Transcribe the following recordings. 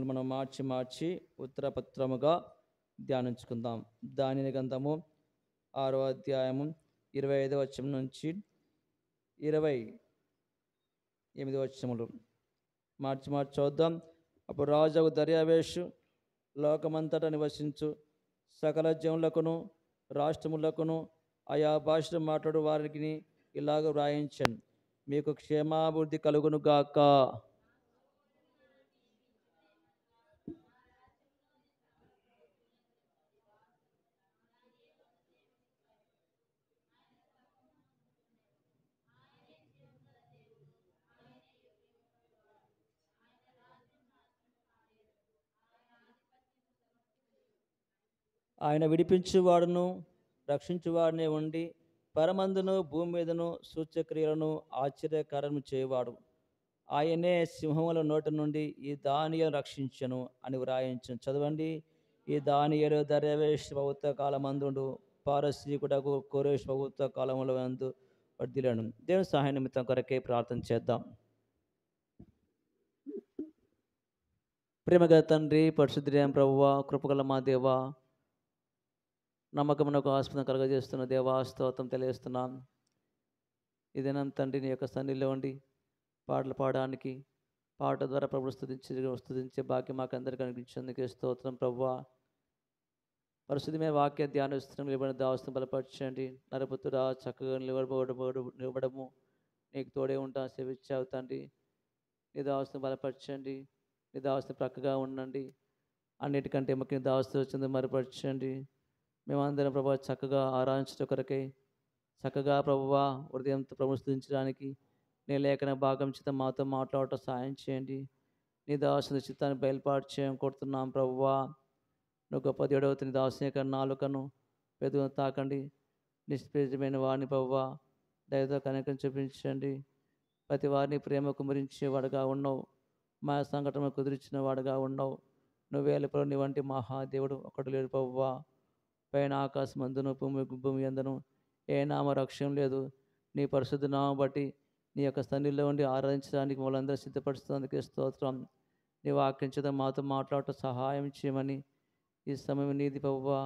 మనం మార్చి మార్చి ఉత్తరపత్రముగా ధ్యానించుకుందాం. దానిని గ్రంథము 6వ అధ్యాయము 25వ వచనం నుంచి 28వ వచనములు మార్చి మార్చి చూద్దాం. అప్పుడు రాజు దర్యావేషు లోకమంతటా నివసించు సకల జనులకును రాష్ట్రములకును ఆయా భాషలు మాట్లాడు వారికి ఇలాగ వ్రాయించను, మీకు క్షేమాభివృద్ధి కలుగును గాక. ఆయన విడిపించువాడును రక్షించువాడనే ఉండి పరమందును భూమి మీదను సూచ్యక్రియలను ఆశ్చర్యకారము చేయవాడు. ఆయనే సింహముల నోటి నుండి ఈ దానియలు రక్షించను అని వ్రాయించను. చదవండి. ఈ దానియలు దర్యావేషు ప్రభుత్వ కాలమందుండు పారసీకుడకు కోరేషు ప్రభుత్వ కాలముల యందు వర్ధిల్లను. దేవుని సహాయ నిమిత్తం కొరకే ప్రార్థన చేద్దాం. ప్రేమగల తండ్రి, పరిశుద్ధుడైన ప్రభువా, కృపగల మా దేవా, నమ్మకమునకు ఆస్పదం కలగజేస్తున్న దేవా, స్తోత్రం తెలియజేస్తున్నాం. ఇదేనా తండ్రి నీ యొక్క సన్నిధిలో ఉండి పాటలు పాడడానికి పాట ద్వారా ప్రభువు స్తుతించే భాగ్యం మాకు అందరికీ కనిపించేందుకే స్తోత్రం. ప్రభువా, పరిశుద్ధమైన వాక్య ధ్యానిస్తున్న నిలబడిన దావస్తుని బలపరచండి. నరపుత్రుడా, చక్కగా నిలబడము నీకు తోడే ఉంటా సేవించావు తండ్రి. నీ దావస్తుని బలపరచండి, నీ దావస్తుని ప్రక్కగా ఉండండి. అన్నిటికంటే ముఖ్యంగా దావస్తు వచ్చింది మరుపరచండి. మేమందరం ప్రభావ చక్కగా ఆరాధించడం కొరకై చక్కగా ప్రభువా హృదయంతో ప్రభువు స్తుతించడానికి నీ లేఖన భాగం చేత మాతో మాట్లాడటం సాయం చేయండి. నీ దాసుని చిత్తాన్ని బయలుపాటు చేయని కొడుతున్నాం ప్రభువా. నువ్వు గొప్ప దేవుడవు. నీ దాసుని యొక్క నాలుకను పెదవును తాకండి. నిష్ప్రయోజమైన వారిని ప్రభువా దయతో కనికరం చూపించండి. ప్రతి వారిని ప్రేమ కుమరించేవాడుగా ఉన్నావు. మా సంఘటన కుదిరించిన వాడుగా ఉన్నావు. నువ్వేళ నీ వంటి మహాదేవుడు ఒకడు లేడు ప్రభువా. పైన ఆకాశం అందును భూమి అందును ఏ నామ రక్షణ లేదు. నీ పరిశుద్ధ నామం బట్టి నీ యొక్క సన్నిధిలో ఉండి ఆరాధించడానికి వాళ్ళందరూ సిద్ధపరుస్తున్నందుకే స్తోత్రం. నీ వాక్యం చేత మాతో మాట్లాడటం సహాయం చేయమని ఈ సమయం నీది ప్రభువా.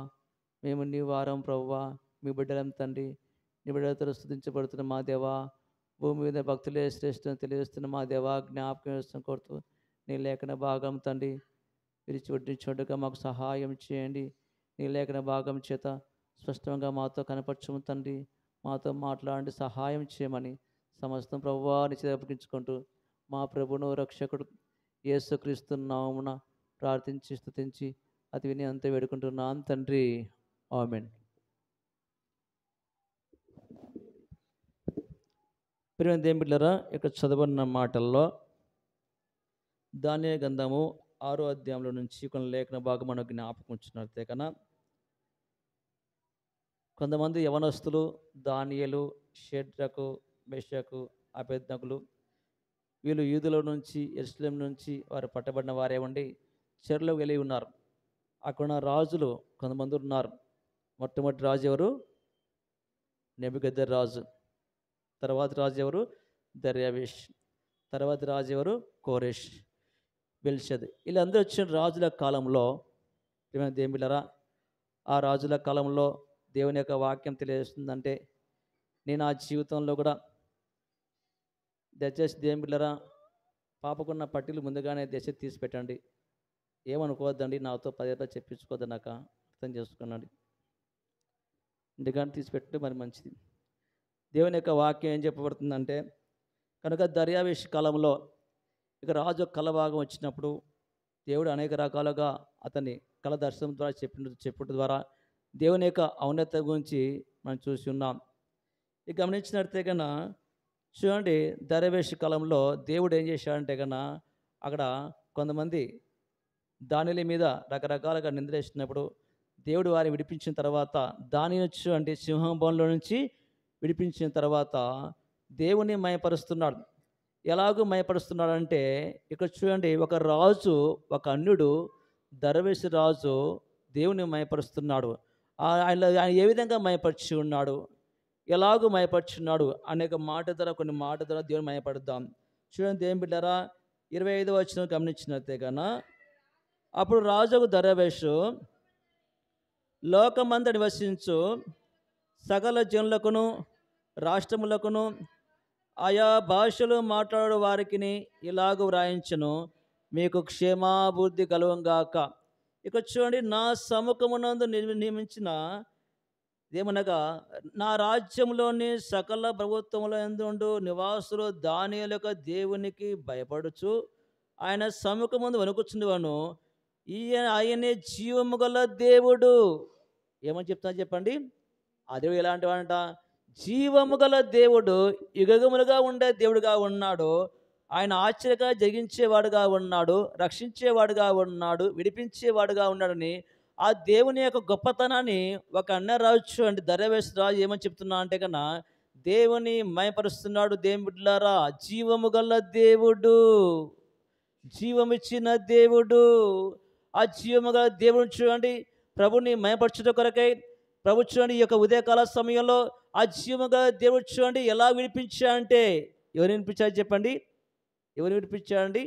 మేము నీ వారం ప్రభువా, మీ బిడ్డలం తండ్రి. నీ బిడ్డలతో స్తుతించబడుతున్న మా దేవా, భూమి మీద భక్తులే శ్రేష్ఠని తెలియజేస్తున్న మా దేవా, జ్ఞాపకం చేస్తున్న కొడుతూ నీ లేఖన భాగం తండ్రి విడిచిపెట్టించుకుంటుగా మాకు సహాయం చేయండి. నీ లేఖన భాగం చేత స్పష్టంగా మాతో కనపరచము తండ్రి. మాతో మాట్లాడి సహాయం చేయమని సమస్తం ప్రభువా నిశ్చయించుకుంటూ మా ప్రభును రక్షకుడు యేసుక్రీస్తు నామమున ప్రార్థించి స్తుతించి అతి విని అంతే వేడుకుంటున్నాం తండ్రి. ఆమేన్. ప్రియమైన దేవుని బిడ్డలారా, ఇక్కడ చదవబడిన మాటల్లో దానియేలు గ్రంథము 6వ అధ్యాయంలో నుంచి కొన్ని లేఖన భాగం మనకు జ్ఞాపకం ఉంచినట్లయితే కన్నా కొంతమంది యవనస్తులు దానియేలు, షేద్రకు, మెషకు, అబేద్నెగోలు వీళ్ళు యూదుల నుంచి యెరూషలేము నుంచి వారు పట్టబడిన వారే ఉండి చెరలో వెళ్ళి ఉన్నారు. అక్కడ రాజులు కొంతమంది ఉన్నారు. మొట్టమొదటి రాజు ఎవరు? నెబుకద్నెజర్ రాజు. తర్వాత రాజు ఎవరు? దర్యావేష్. తర్వాత రాజు ఎవరు? కోరెష్, బెల్షద్. వీళ్ళందరూ వచ్చిన రాజుల కాలంలో ప్రియమైన దేవుని బిడ్డలారా, ఆ రాజుల కాలంలో దేవుని యొక్క వాక్యం తెలియజేస్తుందంటే నేను నా జీవితంలో కూడా దయచేసి దేవుని బిడ్డలారా పాపకున్న పట్టీలు ముందుగానే దయచేసి తీసి పెట్టండి. ఏమనుకోవద్దండి, నాతో 10 రూపాయలు చెప్పించుకోవద్దు, నాకు అర్థం చేసుకున్నాండి. ఇంటికాని తీసిపెట్టు మరి మంచిది. దేవుని యొక్క వాక్యం ఏం చెప్పబడుతుందంటే కనుక దర్యావేష్ కాలంలో ఇక రాజు కళ భాగం వచ్చినప్పుడు దేవుడు అనేక రకాలుగా అతన్ని కళ దర్శనం ద్వారా చెప్పడం ద్వారా దేవుని యొక్క ఔన్నత గురించి మనం చూసి ఉన్నాం. ఇక గమనించినట్టే కన్నా చూడండి, దర్యావేష్ కాలంలో దేవుడు ఏం చేశాడంటే కన్నా అక్కడ కొంతమంది దానిల మీద రకరకాలుగా నిందలేసినప్పుడు దేవుడు వారిని విడిపించిన తర్వాత దానియొచ్చు అంటే సింహం బోన్లో నుంచి విడిపించిన తర్వాత దేవుని మయపరుస్తున్నాడు. ఎలాగూ మయపరుస్తున్నాడంటే ఇక్కడ చూడండి, ఒక రాజు, ఒక అన్యుడు దర్యావేషు రాజు దేవుని మయపరుస్తున్నాడు. ఆయన ఏ విధంగా మయపరిచి ఉన్నాడు, ఎలాగూ మయపరుచున్నాడు అనేక మాట ద్వారా కొన్ని మాట ద్వారా దేవుని మయపడుద్దాం. చూడండి దేవుని బిడ్డలారా, 25వ వచనం గమనించినట్టే కన్నా అప్పుడు రాజుకు దర్యావేషు లోకమంత నివసించు సకల జనులకును రాష్ట్రములకును ఆయా భాషలు మాట్లాడు వారికి ఇలాగ వ్రాయించును, మీకు క్షేమాభివృద్ధి కలుగుగాక. ఇక చూడండి, నా సముఖమునందు నియమించిన ఏమనగా నా రాజ్యంలోని సకల ప్రభుత్వముల యందు నివాసులు దానియేలు యొక్క దేవునికి భయపడుచు ఆయన సముఖముందు వణుకుచుండును. ఆయనే జీవము గల దేవుడు. ఏమని చెప్తున్నా చెప్పండి? ఆ దేవుడు ఎలాంటి వాడంట? జీవము గల దేవుడు, యుగములుగా ఉండే దేవుడుగా ఉన్నాడు. ఆయన ఆశ్చర్యంగా జరిగించేవాడుగా ఉన్నాడు, రక్షించేవాడుగా ఉన్నాడు, విడిపించేవాడుగా ఉన్నాడని ఆ దేవుని యొక్క గొప్పతనాన్ని ఒక అన్యరాజు అంటే దర్యావేషు రాజు ఏమని చెప్తున్నా అంటే కన్నా దేవుని మయపరుస్తున్నాడు. దేవుని బిడ్డలారా, జీవము గల దేవుడు, జీవమిచ్చిన దేవుడు, ఆ జీవము గల దేవుడు చూడండి, ప్రభుని మయపరచుట కొరకై ప్రభు చూడండి ఈ యొక్క ఉదయకాల సమయంలో ఆ జీవము గల దేవుడు చూడండి ఎలా విడిపించా అంటే, ఎవరు వినిపించారు చెప్పండి? ఎవరు విడిపించాడండి?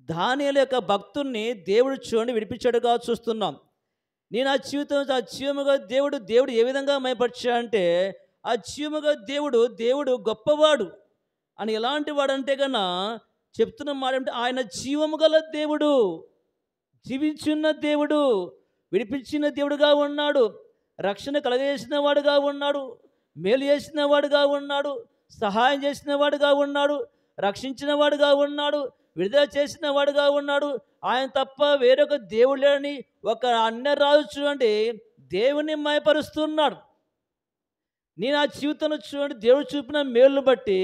దానియేలు యొక్క భక్తుల్ని దేవుడు చూడండి విడిపించాడుగా చూస్తున్నాం. నేను ఆ జీవితం ఆ జీవముగా దేవుడు ఏ విధంగా మయపరిచా అంటే, ఆ జీవముగా దేవుడు గొప్పవాడు అని ఎలాంటి వాడంటే కన్నా చెప్తున్న మాట అంటే, ఆయన జీవము గల దేవుడు, జీవించున్న దేవుడు, విడిపించిన దేవుడుగా ఉన్నాడు, రక్షణ కలగజేసిన వాడుగా ఉన్నాడు, మేలు చేసిన వాడుగా ఉన్నాడు, సహాయం చేసిన వాడుగా ఉన్నాడు, రక్షించిన వాడుగా ఉన్నాడు, విడుదల చేసిన వాడుగా ఉన్నాడు. ఆయన తప్ప వేరొక దేవుడు లేడని ఒక అన్యరాజు చూడండి దేవుని మయపరుస్తున్నాడు. నేను ఆ జీవితంలో చూడండి దేవుడు చూపిన మేలును బట్టి,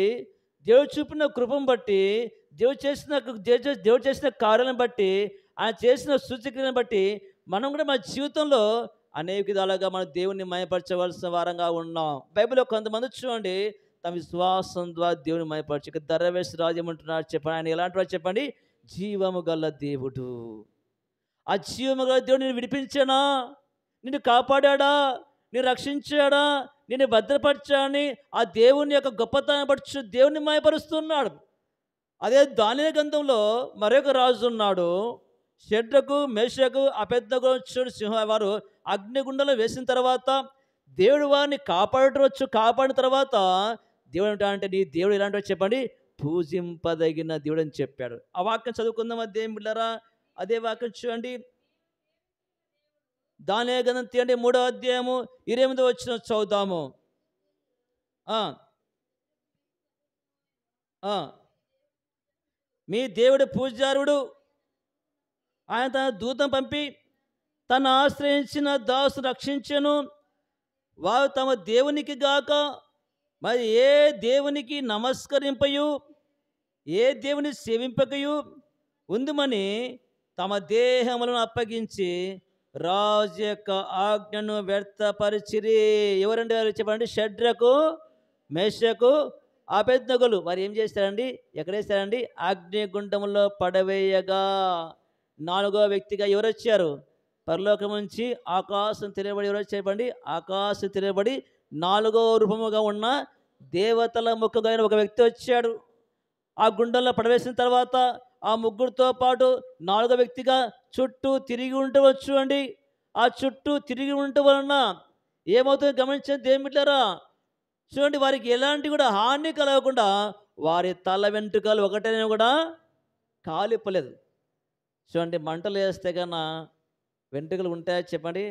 దేవుడు చూపిన కృపను బట్టి, దేవుడు చేసిన కార్యాలను బట్టి, ఆయన చేసిన సూచక్రియలను బట్టి మనం కూడా మన జీవితంలో అనేక విధాలుగా మన దేవుని మయపరచవలసిన వారంగా ఉన్నాం. బైబిల్లో కొంతమంది చూడండి తమ విశ్వాసం ద్వారా దేవుని మయపరచు. ఇక దర్యావేషు రాజు ఏమంటున్నాడు చెప్పండి? ఆయన ఎలాంటి వాడు చెప్పండి? జీవము గల దేవుడు. ఆ జీవము గల దేవుడు నిన్ను విడిపించాడా, నిన్ను కాపాడా, నిన్ను రక్షించాడా, నిన్ను భద్రపరచాడని ఆ దేవుని యొక్క గొప్పతనం పరచు దేవుని మయపరుస్తున్నాడు. అదే దానియేలు గ్రంథంలో మరొక రాజు ఉన్నాడు, షడ్రకు మేషకు అబేద్నెగో వారు అగ్నిగుండంలో వేసిన తర్వాత దేవుడు వారిని కాపాడిన తర్వాత దేవుడు ఏమిటంటే, నీ దేవుడు ఎలాంటి చెప్పండి? పూజింపదగిన దేవుడు అని చెప్పాడు. ఆ వాక్యం చదువుకుందాం. అదేం బిడ్డరా, అదే వాక్యం చూడండి. దానియేలు గ్రంథం తీయండి, 3వ అధ్యాయము 28వ వచనం చదువుదాము. మీ దేవుడు పూజారుడు, ఆయన తన దూతను పంపి తను ఆశ్రయించిన దాసును రక్షించెను. వారు తమ దేవునికి గాక మరి ఏ దేవునికి నమస్కరింపయు ఏ దేవుని సేవింపకయు ఉందుమని తమ దేహములను అప్పగించి రాజు యొక్క ఆజ్ఞను వ్యర్థపరిచిరి. ఎవరండి వారు చెప్పండి? షడ్రకు మేషకు అబేద్నెగోలు. వారు ఏం చేస్తారండి? ఎక్కడేస్తారండి? అగ్నిగుండంలో పడవేయగా 4వ వ్యక్తిగా ఎవరు వచ్చారు? పరలోకం నుంచి ఆకాశం తిరగబడి ఎవరు చెప్పండి? ఆకాశం తిరగబడి 4వ రూపముగా ఉన్న దేవతల ముఖంగా ఒక వ్యక్తి వచ్చాడు. ఆ గుండంలో పడవేసిన తర్వాత ఆ ముగ్గురితో పాటు 4వ వ్యక్తిగా చుట్టూ తిరిగి ఉండవచ్చు అండి. ఆ చుట్టూ తిరిగి ఉండటం వలన ఏమవుతుందో గమనించండి దేవుని బిడ్డలారా. చూడండి, వారికి ఎలాంటి కూడా హాని కలగకుండా వారి తల వెంట్రుకలు ఒకటైనా కూడా కాలిపోలేదు. చూడండి, మంటలు వేస్తే కన్నా వెంట్రుకలు ఉంటాయా చెప్పండి?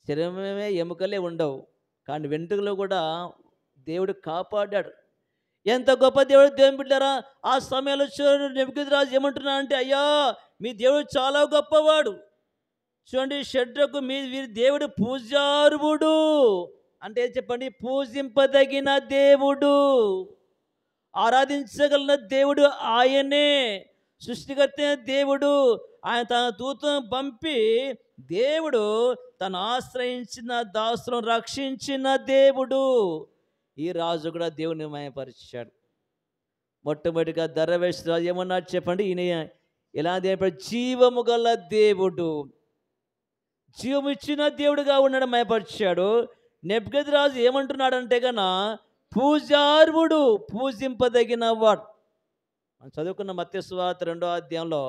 శరీరమే ఎముకలే ఉండవు, కానీ వెంట్రుకలు కూడా దేవుడు కాపాడాడు. ఎంత గొప్ప దేవుడు దేవుని బిడ్డలారా. ఆ సమయంలో చూడండి నెబుకద్నెజరు ఏమంటున్నా అంటే, అయ్యా మీ దేవుడు చాలా గొప్పవాడు. చూడండి, షడ్రకు వీరి దేవుడు పూజారువుడు అంటే చెప్పండి? పూజింపదగిన దేవుడు, ఆరాధించగలిగిన దేవుడు ఆయనే, సృష్టికర్త దేవుడు. ఆయన తన దూతను పంపి దేవుడు తను ఆశ్రయించిన దాసులను రక్షించిన దేవుడు. ఈ రాజు కూడా దేవుని మయపరిచాడు. మొట్టమొదటిగా దర్యావేషు రాజు ఏమన్నాడు చెప్పండి? ఈయన ఎలా దేవుడు? జీవము గల దేవుడు, జీవం ఇచ్చిన దేవుడుగా ఉన్నాడు, మయపరిచాడు. నెబుకద్నెజరు ఏమంటున్నాడంటే కన్నా పూజార్వుడు, పూజింపదగిన వాడు. మనం చదువుకున్న మత్తయి సువార్త 2వ అధ్యాయంలో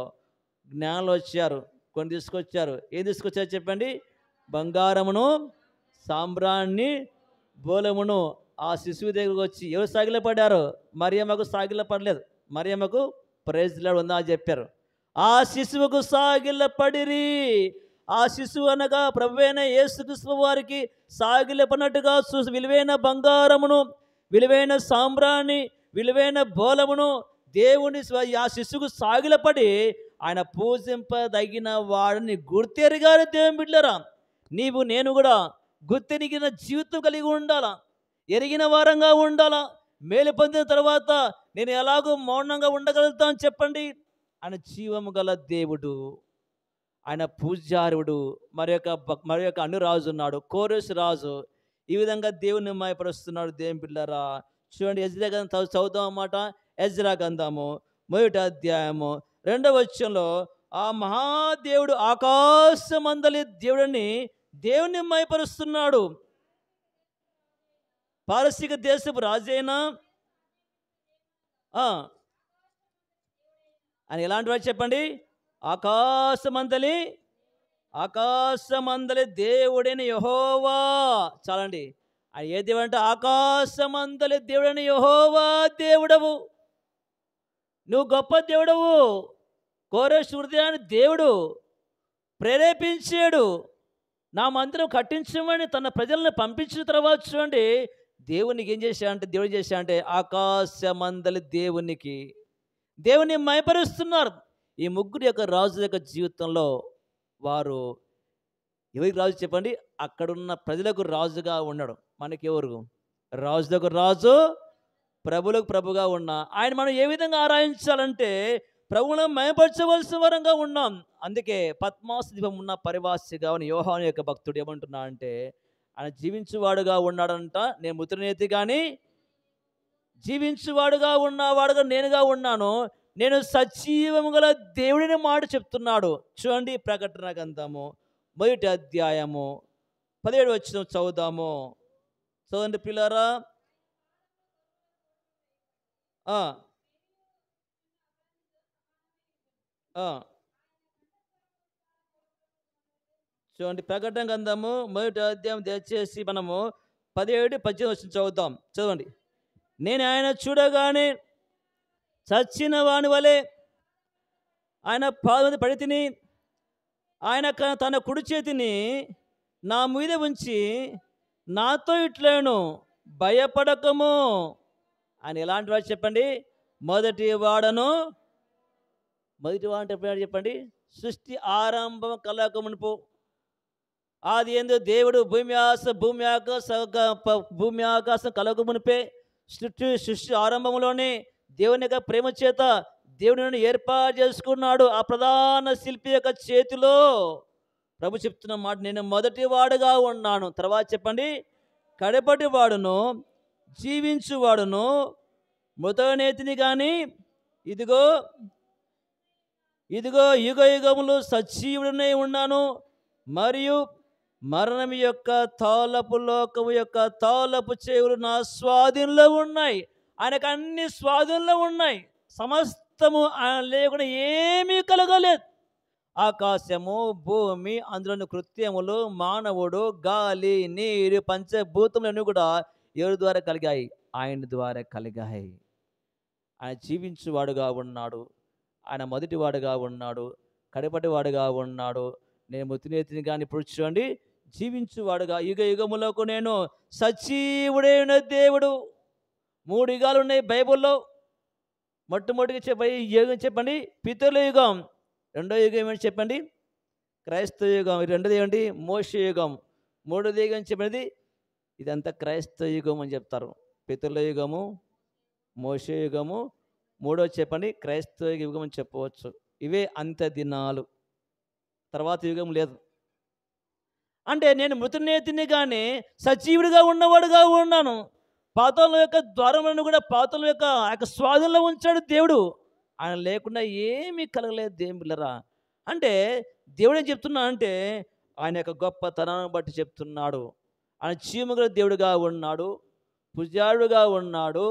జ్ఞానులు వచ్చారు, కొన్ని తీసుకొచ్చారు. ఏం తీసుకొచ్చారు చెప్పండి? బంగారమును, సాంబ్రాన్ని, బోలమును. ఆ శిశువు దగ్గరకు వచ్చి ఎవరు సాగిలపడ్డారు? మరియమ్మకు సాగిలపడలేదు. మరియమ్మకు ప్రైజ్ లార్డ్ ఉందా అని చెప్పారు. ఆ శిశువుకు సాగిలపడిరి. ఆ శిశువు అనగా ప్రభువైన యేసుక్రీస్తు వారికి సాగిలపడినట్టుగా విలువైన బంగారమును, విలువైన సాంబ్రాన్ని, విలువైన బోలమును దేవుని ఆ శిశువుకు సాగిలపడి ఆయన పూజింపదగిన వాడిని గుర్తెరిగారు. దేవుని బిడ్డలారా, నీవు నేను కూడా గుర్తెరిగిన జీవితం కలిగి ఉండాలా, ఎరిగిన వారంగా ఉండాలా. మేలు పొందిన తర్వాత నేను ఎలాగో మౌనంగా ఉండగలుగుతాను చెప్పండి? ఆయన జీవము గల దేవుడు, ఆయన పూజ్యారుడు. మరి యొక్క అనురాజు ఉన్నాడు, కోరెషు రాజు. ఈ విధంగా దేవుని మహిమపరుస్తున్నాడు. దేవుని బిడ్డలారా, చూడండి, ఎజ్రా గ్రంథం చదువుదాం అన్నమాట. ఎజ్రా గ్రంథము 1వ అధ్యాయము 2వ వచనంలో ఆ మహాదేవుడు ఆకాశమందలి దేవుడిని దేవుని మహిమపరుస్తున్నాడు. పారసీక దేశపు రాజైనా అని ఎలాంటి వాడు చెప్పండి? ఆకాశమందలి దేవుడైన యెహోవా. చాలండి. ఆయన ఏ దేవుడు అంటే ఆకాశమందలి దేవుడైన యెహోవా దేవుడవు. నువ్వు గొప్ప దేవుడవు. కోరెషు హృదయాన్ని దేవుడు ప్రేరేపించాడు. నా మందిరం కట్టించమని తన ప్రజలను పంపించిన తర్వాత చూడండి, దేవునికి ఏం చేశాడంటే, దేవుడు చేశాడంటే ఆకాశమందలి దేవుని మహిమపరుస్తున్నారు. ఈ ముగ్గురు యొక్క రాజు యొక్క జీవితంలో వారు ఎవరికి రాజు చెప్పండి? అక్కడున్న ప్రజలకు రాజుగా ఉన్నాడు. మనకి ఎవరు రాజులకు రాజు, ప్రభులకు ప్రభుగా ఉన్నా ఆయన మనం ఏ విధంగా ఆరాధించాలంటే ప్రభువును మహిమపరచవలసిన వరంగా ఉన్నాం. అందుకే పద్మాసు దీపం ఉన్న పరివాసిగా ఉన్న యోహాను యొక్క భక్తుడు ఏమంటున్నా అంటే, ఆయన జీవించువాడుగా ఉన్నాడంట. నేను మృతునేతి కానీ జీవించువాడుగా ఉన్నవాడుగా నేనుగా ఉన్నాను. నేను సజీవము గల దేవుడిని మాట చెప్తున్నాడు. చూడండి, ప్రకటన గ్రంథము 1వ అధ్యాయము 17వ వచనం చదువుదాము. చదవండి పిల్లరా. చూడండి, ప్రకటన గ్రంథము 1వ అధ్యాయం దయచేసి మనము 17, 18 వచనం చదువుతాం. చదవండి. నేను ఆయన చూడగానే చచ్చిన వాని వలె ఆయన పాదం పడి తిని, ఆయన తన కుడి చేతిని నా మీద ఉంచి నాతో ఇట్లను భయపడకము. ఆయన ఎలాంటి వాడు చెప్పండి? మొదటి వాడు అంటే చెప్పండి? సృష్టి ఆరంభం కలగమునుపు ఆది ఏందో దేవుడు భూమి ఆకాశం కలగమునిపే సృష్టి ఆరంభంలోనే దేవుని యొక్క ప్రేమ చేత దేవుని ఏర్పాటు చేసుకున్నాడు. ఆ ప్రధాన శిల్పి యొక్క చేతిలో ప్రభు చెప్తున్న మాట, నేను మొదటి వాడుగా ఉన్నాను. తర్వాత చెప్పండి, కడపటి వాడును, జీవించువాడును, మృతనేతిని కానీ ఇదిగో యుగ యుగములు సజీవుడనే ఉన్నాను. మరియు మరణం యొక్క తాళపు, లోకము యొక్క తాళపు చెవులు నా స్వాధీనంలో ఉన్నాయి. ఆయనకు అన్ని స్వాధీనంలో ఉన్నాయి. సమస్తము ఆయన లేకుండా ఏమీ కలగలేదు. ఆకాశము, భూమి, అందులోని కృత్యములు, మానవుడు, గాలి, నీరు, పంచభూతములన్నీ కూడా ఎవరి ద్వారా కలిగాయి? ఆయన ద్వారా కలిగాయి. ఆయన జీవించువాడుగా ఉన్నాడు. ఆయన మొదటివాడుగా ఉన్నాడు, కడపటివాడుగా ఉన్నాడు. నేను మృతునేతిని కానీ ఇప్పుడు చూడండి, జీవించువాడుగా యుగ యుగములకు నేను సజీవుడైన దేవుడు. 3 యుగాలు ఉన్నాయి బైబిల్లో. మొట్టమొదటిగా యుగం చెప్పండి, పితరుల యుగం. రెండో యుగం ఏమని చెప్పండి? క్రైస్తవ యుగం. రెండోది ఏమండి? మోషే యుగం. మూడోది యుగం చెప్పండి, ఇదంతా క్రైస్తవ యుగం అని చెప్తారు. పితరుల యుగము, మోషే యుగము, మూడోది చెప్పండి క్రైస్తవ యుగం అని చెప్పవచ్చు. ఇవే అంత్య దినాలు, తర్వాత యుగం లేదు. అంటే నేను మృతనేతిని కానీ సజీవుడిగా ఉన్నవాడుగా ఉన్నాను. పాతాళం యొక్క ద్వారములను కూడా పాతాళం యొక్క స్వాధీనంలో ఉంచాడు దేవుడు. ఆయన లేకుండా ఏమీ కలగలేదు దేవుని బిడ్డలారా. అంటే దేవుడు ఏం చెప్తున్నా అంటే ఆయన యొక్క గొప్పతనాన్ని బట్టి చెప్తున్నాడు. ఆయన చీముగల దేవుడుగా ఉన్నాడు, పూజారుడుగా ఉన్నాడు,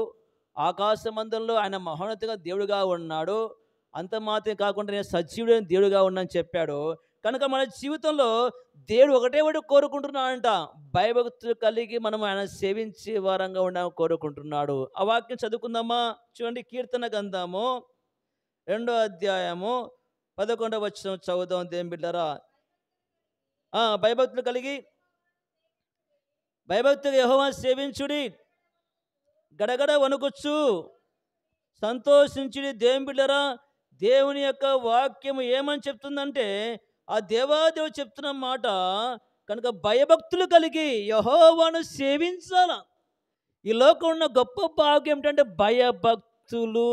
ఆకాశమందంలో ఆయన మహోన్నతంగా దేవుడుగా ఉన్నాడు. అంత మాత్రమే కాకుండా నేను సజీవుడైన దేవుడిగా ఉన్నానని చెప్పాడు. కనుక మన జీవితంలో దేవుడు ఒకటే ఒకటి కోరుకుంటున్నాడంట. భయభక్తులు కలిగి మనం ఆయన సేవించే వారంగా ఉండాలని కోరుకుంటున్నాడు. ఆ వాక్యం చదువుకుందామా? చూడండి, కీర్తన గ్రంథము 2వ అధ్యాయము 11వ వచనం చదువుదాం దేవుని బిడ్డలారా. భయభక్తులు కలిగి భయభక్తిగా యెహోవాను సేవించుడి, గడగడ వణుకుచు సంతోషించుడి. దేవుని బిడ్డలారా, దేవుని యొక్క వాక్యము ఏమని చెప్తుందంటే, ఆ దేవాదేవుడు చెప్తున్న మాట, కనుక భయభక్తులు కలిగి యెహోవాను సేవించాల. ఈ లోకంలో ఉన్న గొప్ప భాగ్యం ఏంటంటే భయభక్తులు.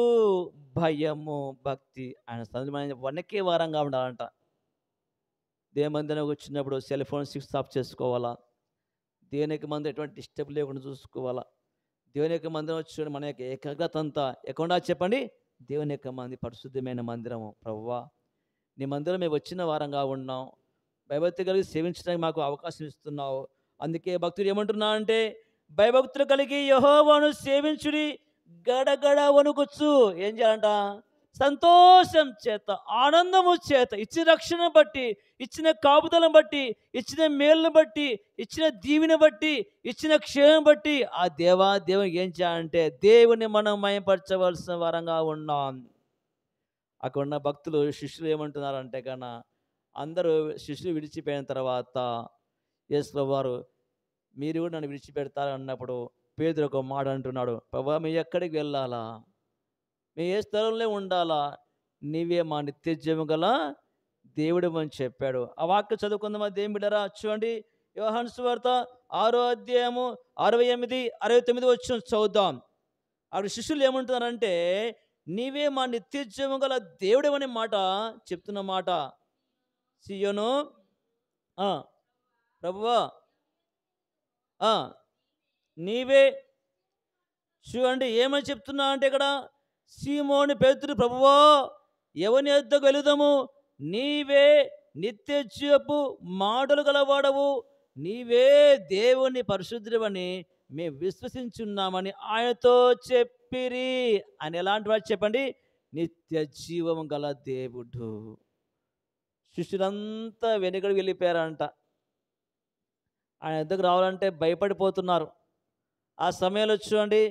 భయము, భక్తి, ఆయన సన్నిధిలో మనం వణకే వారంగా ఉండాలంట. దేవుని మందిరానికి వచ్చినప్పుడు సెల్ ఫోన్ స్విచ్ ఆఫ్ చేసుకోవాలా. దేవునికి మంది ఎటువంటి డిస్టర్బ్ లేకుండా చూసుకోవాలా. దేవుని యొక్క మందిరం వచ్చి మన యొక్క ఏకాగ్రత అంతా ఎక్కడ చెప్పండి, దేవుని యొక్క పరిశుద్ధమైన మందిరము. ప్రభువా, నీ మందిరం మేము వచ్చిన వారంగా ఉన్నాం, భయభక్తి కలిగి సేవించడానికి మాకు అవకాశం ఇస్తున్నావు. అందుకే భక్తుడు ఏమంటున్నా అంటే, భయభక్తులు కలిగి యెహోవాను సేవించుడి, గడగడ వణుకుచు. ఏం చేయాలంట? సంతోషం చేత, ఆనందము చేత, ఇచ్చిన రక్షణ బట్టి, ఇచ్చిన కాపుదలను బట్టి, ఇచ్చిన మేలును బట్టి, ఇచ్చిన దీవెని బట్టి, ఇచ్చిన క్షేమం బట్టి ఆ దేవునికి ఏం చేయాలంటే దేవుని మనం మయపరచవలసిన వారంగా ఉన్నాం. అక్కడ ఉన్న భక్తులు శిష్యులు ఏమంటున్నారంటే కన్నా, అందరూ శిష్యులు విడిచిపోయిన తర్వాత యేసు వారు మీరు కూడా నన్ను విడిచిపెడతారు అన్నప్పుడు పేతురు ఒక మాట అంటున్నాడు, ప్రభువా మేము ఎక్కడికి వెళ్ళాలా, మేము ఏ స్థలంలో ఉండాలా, నీవే మా నిత్య జీవం గల దేవుడు అని చెప్పాడు. ఆ వాక్యం చదువుకుందామా దేవుని బిడ్డలారా? చూడండి, యోహాను సువార్త 6వ అధ్యాయము 68, 69 వచ్చి చదువుదాం. అక్కడ శిష్యులు ఏమంటున్నారంటే, నీవే మా నిత్య జీవం గల దేవుడు అనే మాట చెప్తున్న మాట. సియోను, ప్రభువా నీవే. చూడండి ఏమని చెప్తున్నా అంటే ఇక్కడ, సీమోను పేతురు, ప్రభువా ఎవని యొద్దకు వెళుదాము, నీవే నిత్య జీవపు మాటలు గలవాడవు, నీవే దేవుని పరిశుద్ధుడవని మేము విశ్వసించున్నామని ఆయనతో చెప్పిరి. అని ఎలాంటి వాడు చెప్పండి? నిత్య జీవం గల దేవుడు. శిష్యులంతా వెనుకడు వెళ్ళిపోయారంట. ఆయన ఎద్దకు రావాలంటే భయపడిపోతున్నారు. ఆ సమయంలో చూడండి,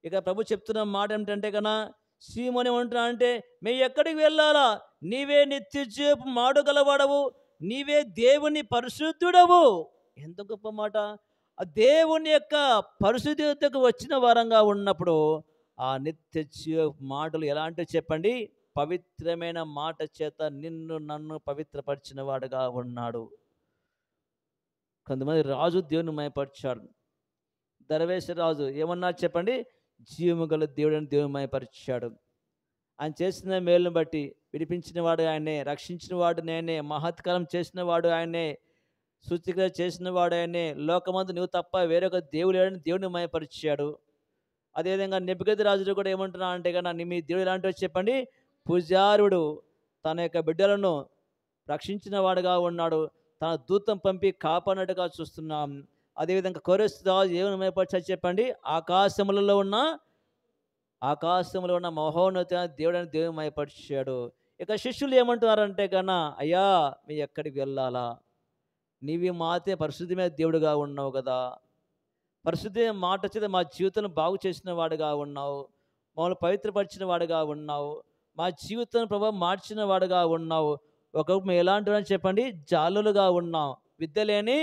ఇక ప్రభు చెప్తున్న మాట ఏమిటంటే కన్నా, సీమోను ఏమంటున్నా అంటే, మేము ఎక్కడికి వెళ్ళాలా, నీవే నిత్య జీవపు మాట గలవాడవు, నీవే దేవుని పరిశుద్ధుడవు. ఎంత గొప్ప మాట! ఆ దేవుని యొక్క పరిశుద్ధతకు వచ్చిన వారంగా ఉన్నప్పుడు ఆ నిత్య జీవ మాటలు ఎలాంటివి చెప్పండి? పవిత్రమైన మాట చేత నిన్ను నన్ను పవిత్రపరిచిన వాడుగా ఉన్నాడు. కొంతమంది రాజు దేవుని మయపరిచాడు. దరవేశ రాజు ఏమన్నా చెప్పండి? జీవము గల దేవుడని దేవుని మయపరిచాడు. ఆయన చేసిన మేలును బట్టి విడిపించిన వాడు ఆయనే, రక్షించిన వాడు నేనే, మహత్కారం చేసిన వాడు ఆయనే, సూచిక చేసిన వాడు ఆయనే, లోకమందు నువ్వు తప్ప వేరొక దేవుడు లేడని దేవుని మయపరిచాడు. అదేవిధంగా నెబుకద్నెజరు కూడా ఏమంటున్నా అంటే కన్నా, మీ దేవుడు ఎలాంటివి చెప్పండి? పూజారుడు తన యొక్క బిడ్డలను రక్షించిన వాడుగా ఉన్నాడు, తన దూతం పంపి కాపాడినట్టుగా చూస్తున్నాం. అదేవిధంగా కోరెస్ రాజు ఏమని మయపరిచాడు చెప్పండి? ఆకాశములలో ఉన్న మహోన్నత దేవుడని దేవుని మయపరిచాడు. ఇక శిష్యులు ఏమంటున్నారంటే కన్నా, అయ్యా మీ ఎక్కడికి వెళ్ళాలా, నీవి మాతే పరిశుద్ధమైన దేవుడుగా ఉన్నావు కదా, పరిశుద్ధ మాట చేత మా జీవితాన్ని బాగు చేసిన వాడుగా ఉన్నావు, మమ్మల్ని పవిత్రపరిచిన వాడుగా ఉన్నావు, మా జీవితాన్ని ప్రభావం మార్చిన వాడుగా ఉన్నావు. ఒకప్పుడు మేము ఎలాంటి వారని చెప్పండి? జాలులుగా ఉన్నాం, విద్య లేని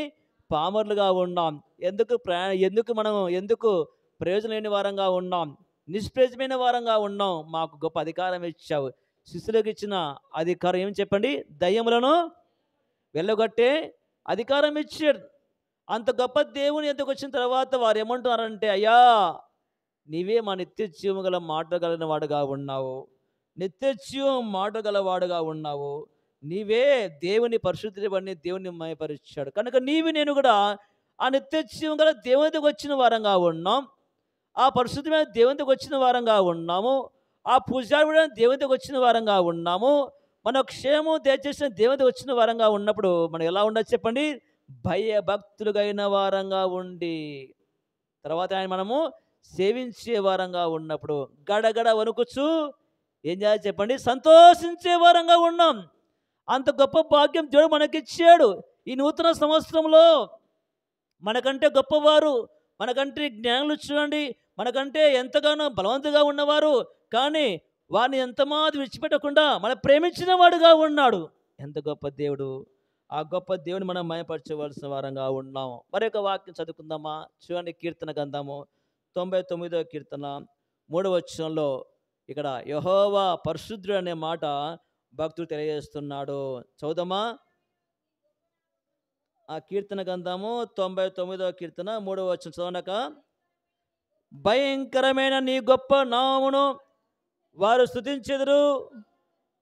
పామరులుగా ఉన్నాం, ఎందుకు ప్రయోజనం లేని వారంగా ఉన్నాం, నిష్ప్రయోజనమైన వారంగా ఉన్నాం. మాకు గొప్ప అధికారం ఇచ్చావు. శిష్యులకు ఇచ్చిన అధికారం ఏమి చెప్పండి? దయ్యములను వెళ్ళగొట్టే అధికారం ఇచ్చాడు. అంత గొప్ప దేవుని ఎందుకు వచ్చిన తర్వాత వారు ఏమంటున్నారంటే, అయ్యా నీవే మా నిత్య జీవం గల మాట కలిగిన వాడుగా ఉన్నావు, నిత్య జీవం మాట గలవాడుగా ఉన్నావు, నీవే దేవుని పరిశుద్ధుడివని దేవుని మయపరిచాడు. కనుక నీవి నేను కూడా ఆ నిత్య జీవం గల దేవునికి వచ్చిన వారంగా ఉన్నాం, ఆ పరిశుద్ధమైన దేవునికి వచ్చిన వారంగా ఉన్నాము, ఆ పూజారుడైన దేవునికి వచ్చిన వారంగా ఉన్నాము, మన క్షేమం దయచేసిన దేవునికి వచ్చిన వారంగా ఉన్నప్పుడు మనం ఎలా ఉండదు చెప్పండి? భయభక్తులుగైన వారంగా ఉండి, తర్వాత ఆయన మనము సేవించే వారంగా ఉన్నప్పుడు గడగడ వణుకుచు ఏం చేయాలి చెప్పండి? సంతోషించే వారంగా ఉన్నాం. అంత గొప్ప భాగ్యం దేవుడు మనకిచ్చాడు. ఈ నూతన సంవత్సరంలో మనకంటే గొప్పవారు, మనకంటే జ్ఞానులు చూడండి, మనకంటే ఎంతగానో బలవంతుగా ఉన్నవారు, కానీ వారిని ఎంతమాత్రం విడిచిపెట్టకుండా మనం ప్రేమించిన వాడుగా ఉన్నాడు. ఎంత గొప్ప దేవుడు! ఆ గొప్ప దేవుని మనం మయపరచవలసిన వారంగా ఉన్నాం. మరొక వాక్యం చదువుకుందామా? చూడండి, కీర్తన గ్రంథము 99వ కీర్తన 3వ వచనంలో ఇక్కడ యెహోవా పరిశుద్ధుడు అనే మాట భక్తుడు తెలియజేస్తున్నాడు. చదువుదామా? ఆ కీర్తన గ్రంథము 99వ కీర్తన 3వ వచనం చదవనక, భయంకరమైన నీ గొప్ప నామమును వారు స్తుతించెదరు,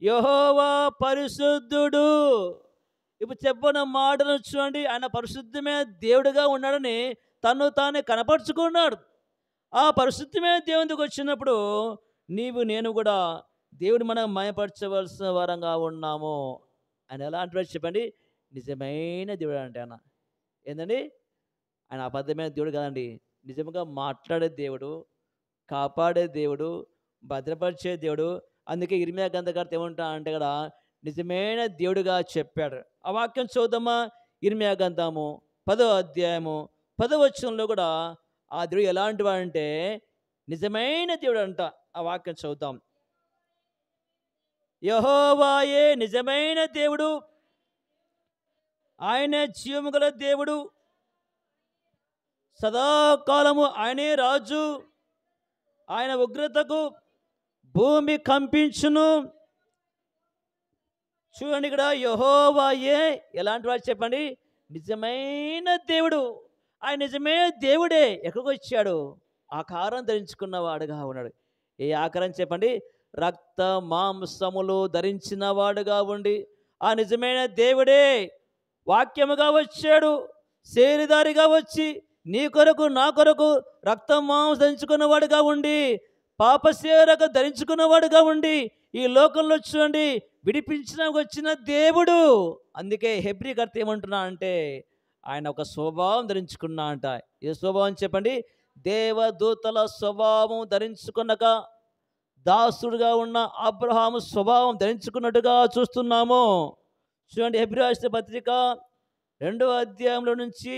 యెహోవా పరిశుద్ధుడు. ఇప్పుడు చెప్పిన మాటలు చూడండి, ఆయన పరిశుద్ధమైన దేవుడిగా ఉన్నాడని తను తానే కనపరుచుకున్నాడు. ఆ పరిశుద్ధమైన దేవునికి వచ్చినప్పుడు నీవు నేను కూడా దేవుడు మనం మయపరచవలసిన వారంగా ఉన్నాము. ఆయన ఎలా అంటున్నాడు చెప్పండి? నిజమైన దేవుడు అంటే ఆయన ఏందండి? ఆయన అబద్ధమైన దేవుడు కాదండి. నిజంగా మాట్లాడే దేవుడు, కాపాడే దేవుడు, భద్రపరిచే దేవుడు. అందుకే ఇర్మియా గ్రంథకర్త ఏమంటా అంటే కదా, నిజమైన దేవుడుగా చెప్పాడు. ఆ వాక్యం చూద్దామా? ఇర్మియా గ్రంథము 10వ అధ్యాయము 10వ వచనంలో కూడా ఆ దేవుడు ఎలాంటి వాడంటే నిజమైన దేవుడు అంట. ఆ వాక్యం చూద్దాం. యెహోవాయే నిజమైన దేవుడు, ఆయనే జీవము గల దేవుడు, సదాకాలము ఆయనే రాజు, ఆయన ఉగ్రతకు భూమి కంపించును. చూడండి, ఇక్కడ యెహోవాయే ఎలాంటి వాడు చెప్పండి? నిజమైన దేవుడు. ఆయన నిజమైన దేవుడే. ఎక్కడికి వచ్చాడు? ఆకారం ధరించుకున్న వాడుగా ఉన్నాడు. ఏ ఆకారం చెప్పండి? రక్త మాంసములు ధరించిన వాడుగా ఉండి ఆ నిజమైన దేవుడే వాక్యముగా వచ్చాడు. శరీరధారిగా వచ్చి నీ కొరకు నా కొరకు రక్త మాంసం ధరించుకున్నవాడుగా ఉండి, పాపశేరక ధరించుకున్నవాడుగా ఉండి ఈ లోకంలో చూడండి విడిపించిన వచ్చిన దేవుడు. అందుకే హెబ్రీ కర్త ఏమంటున్నా అంటే ఆయన ఒక స్వభావం ధరించుకున్నా అంట. ఏ స్వభావం చెప్పండి? దేవదూతల స్వభావం ధరించుకున్నక దాసుడుగా ఉన్న అబ్రహాము స్వభావం ధరించుకున్నట్టుగా చూస్తున్నాము. చూడండి, హెబ్రీ రాసిన పత్రిక 2వ అధ్యాయంలో నుంచి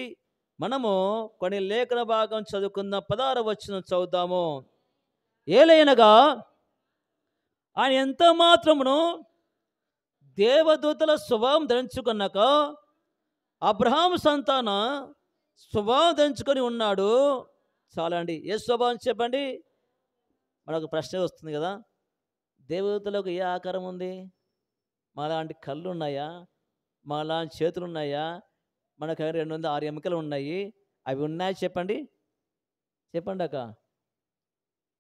మనము కొన్ని లేఖన భాగం చదువుకున్న 16వ వచనం చదువుదాము. ఏలైనగా ఆయన ఎంత మాత్రమును దేవదూతల స్వభావం ధరించుకున్నాక అబ్రహాము సంతాన స్వభావం ధరించుకొని ఉన్నాడు. చాలా అండి. ఏ స్వభావం చెప్పండి? మనకు ప్రశ్న వస్తుంది కదా, దేవదూతలకు ఏ ఆకారం ఉంది? మాలాంటి కళ్ళు ఉన్నాయా? మాలాంటి చేతులు ఉన్నాయా? మనకు 206 ఎముకలు ఉన్నాయి. అవి ఉన్నాయి చెప్పండి? చెప్పండి అక్క,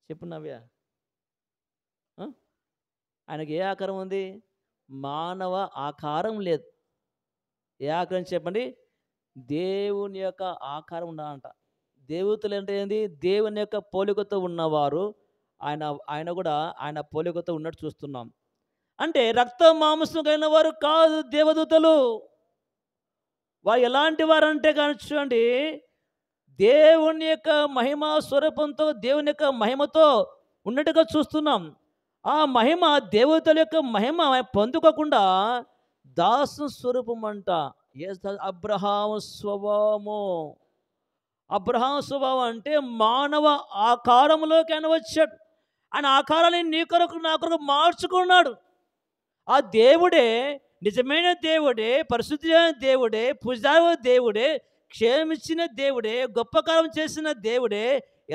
చెప్పు నవ్య. ఆయనకి ఏ ఆకారం ఉంది? మానవ ఆకారం లేదు. ఏ ఆకారం చెప్పండి? దేవుని యొక్క ఆకారం ఉండాలంట. దేవతలు అంటే ఏంది? దేవుని యొక్క పోలికతో ఉన్నవారు. ఆయన కూడా ఆయన పోలికతో ఉన్నట్టు చూస్తున్నాం. అంటే రక్త మాంసం కలిగిన వారు కాదు దేవదూతలు. వారు ఎలాంటి వారు అంటే కానీ చూడండి, దేవుని యొక్క మహిమ స్వరూపంతో దేవుని యొక్క మహిమతో ఉన్నట్టుగా చూస్తున్నాం. ఆ మహిమ దేవతల యొక్క మహిమ పొందుకోకుండా దాసు స్వరూపం అంట. అబ్రహాము స్వభావము. అబ్రహాము స్వభావం అంటే మానవ ఆకారంలోకి ఆయన వచ్చాడు. ఆయన ఆకారాన్ని నీ కొరకు నా కొరకు మార్చుకున్నాడు. ఆ దేవుడే నిజమైన దేవుడే, పరిశుద్ధమైన దేవుడే, పూజావ దేవుడే, క్షేమించిన దేవుడే, గొప్ప కాలం చేసిన దేవుడే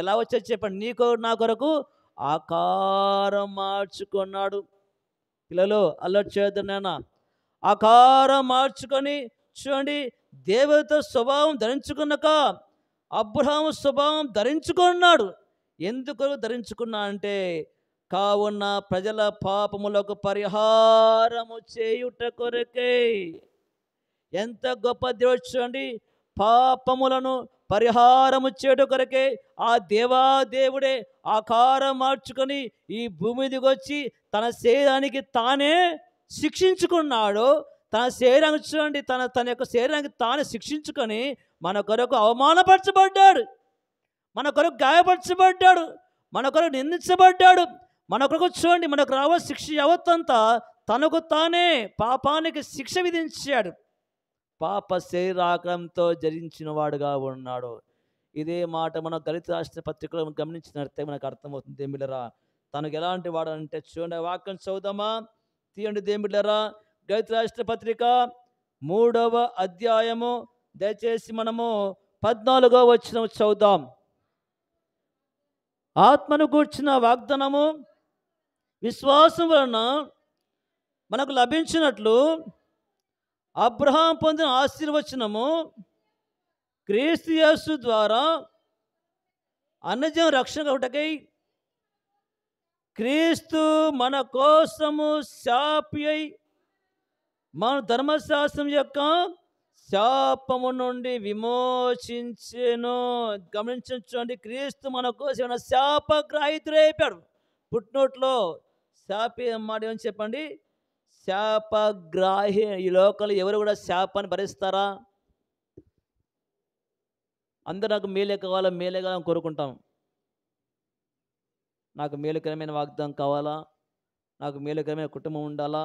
ఎలా వచ్చాడు చెప్పండి? నీకు నా కొరకు ఆకారం మార్చుకున్నాడు. పిల్లలు అల్లరి చేయొద్దు నాన్న. ఆకారం మార్చుకొని చూడండి, దేవత స్వభావం ధరించుకున్నాక అబ్రహాము స్వభావం ధరించుకున్నాడు. ఎందుకు ధరించుకున్నా అంటే కావున ప్రజల పాపములకు పరిహారము చేయుట కొరకే. ఎంత గొప్ప దేవుడు చూడండి! పాపములను పరిహారము చేయుట కొరకే ఆ దేవాదేవుడే ఆకారం మార్చుకొని ఈ భూమి దిగొచ్చి తన శరీరానికి తానే శిక్షించుకున్నాడు. తన శరీరానికి చూడండి, తన యొక్క శరీరానికి తానే శిక్షించుకొని మన కొరకు అవమానపరచబడ్డాడు, మన కొరకు గాయపరచబడ్డాడు, మన కొరకు నిందించబడ్డాడు, మనకు చూడండి, మనకు రావాల్సిన శిక్ష యావత్తంతా తనకు తానే పాపానికి శిక్ష విధించాడు. పాప శరీరాకారంతో జరించిన వాడుగా ఉన్నాడు. ఇదే మాట మనం గళిత రాష్ట్ర పత్రికలో గమనించినట్టే మనకు అర్థమవుతుంది. దేమిలరా తనకు ఎలాంటి వాడు అంటే చూడండి, వాక్యం చదువుదామా, తీయండి దేమిలరా. గళిత రాష్ట్ర పత్రిక 3వ అధ్యాయము దయచేసి మనము 14వ వచనం చదువుదాం. ఆత్మను గూర్చిన వాగ్దానము విశ్వాసం వలన మనకు లభించినట్లు అబ్రహాం పొందిన ఆశీర్వచనము క్రీస్తు యేసు ద్వారా అన్యజనుల రక్షణ కలుగుటకై క్రీస్తు మన కోసము శాపి అయి మన ధర్మశాస్త్రం యొక్క శాపము నుండి విమోచించెను. గమనించండి, క్రీస్తు మన కోసం శాపగ్రాహితుడైపోయాడు. పుట్టినోట్లో శాపి మాట ఏమని చెప్పండి, శాపగ్రాహి. ఈ లోకంలో ఎవరు కూడా శాపాన్ని భరిస్తారా? అందరూ నాకు మేలే కావాలని కోరుకుంటాం. నాకు మేలుకరమైన వాగ్దానం కావాలా, నాకు మేలుకరమైన కుటుంబం ఉండాలా,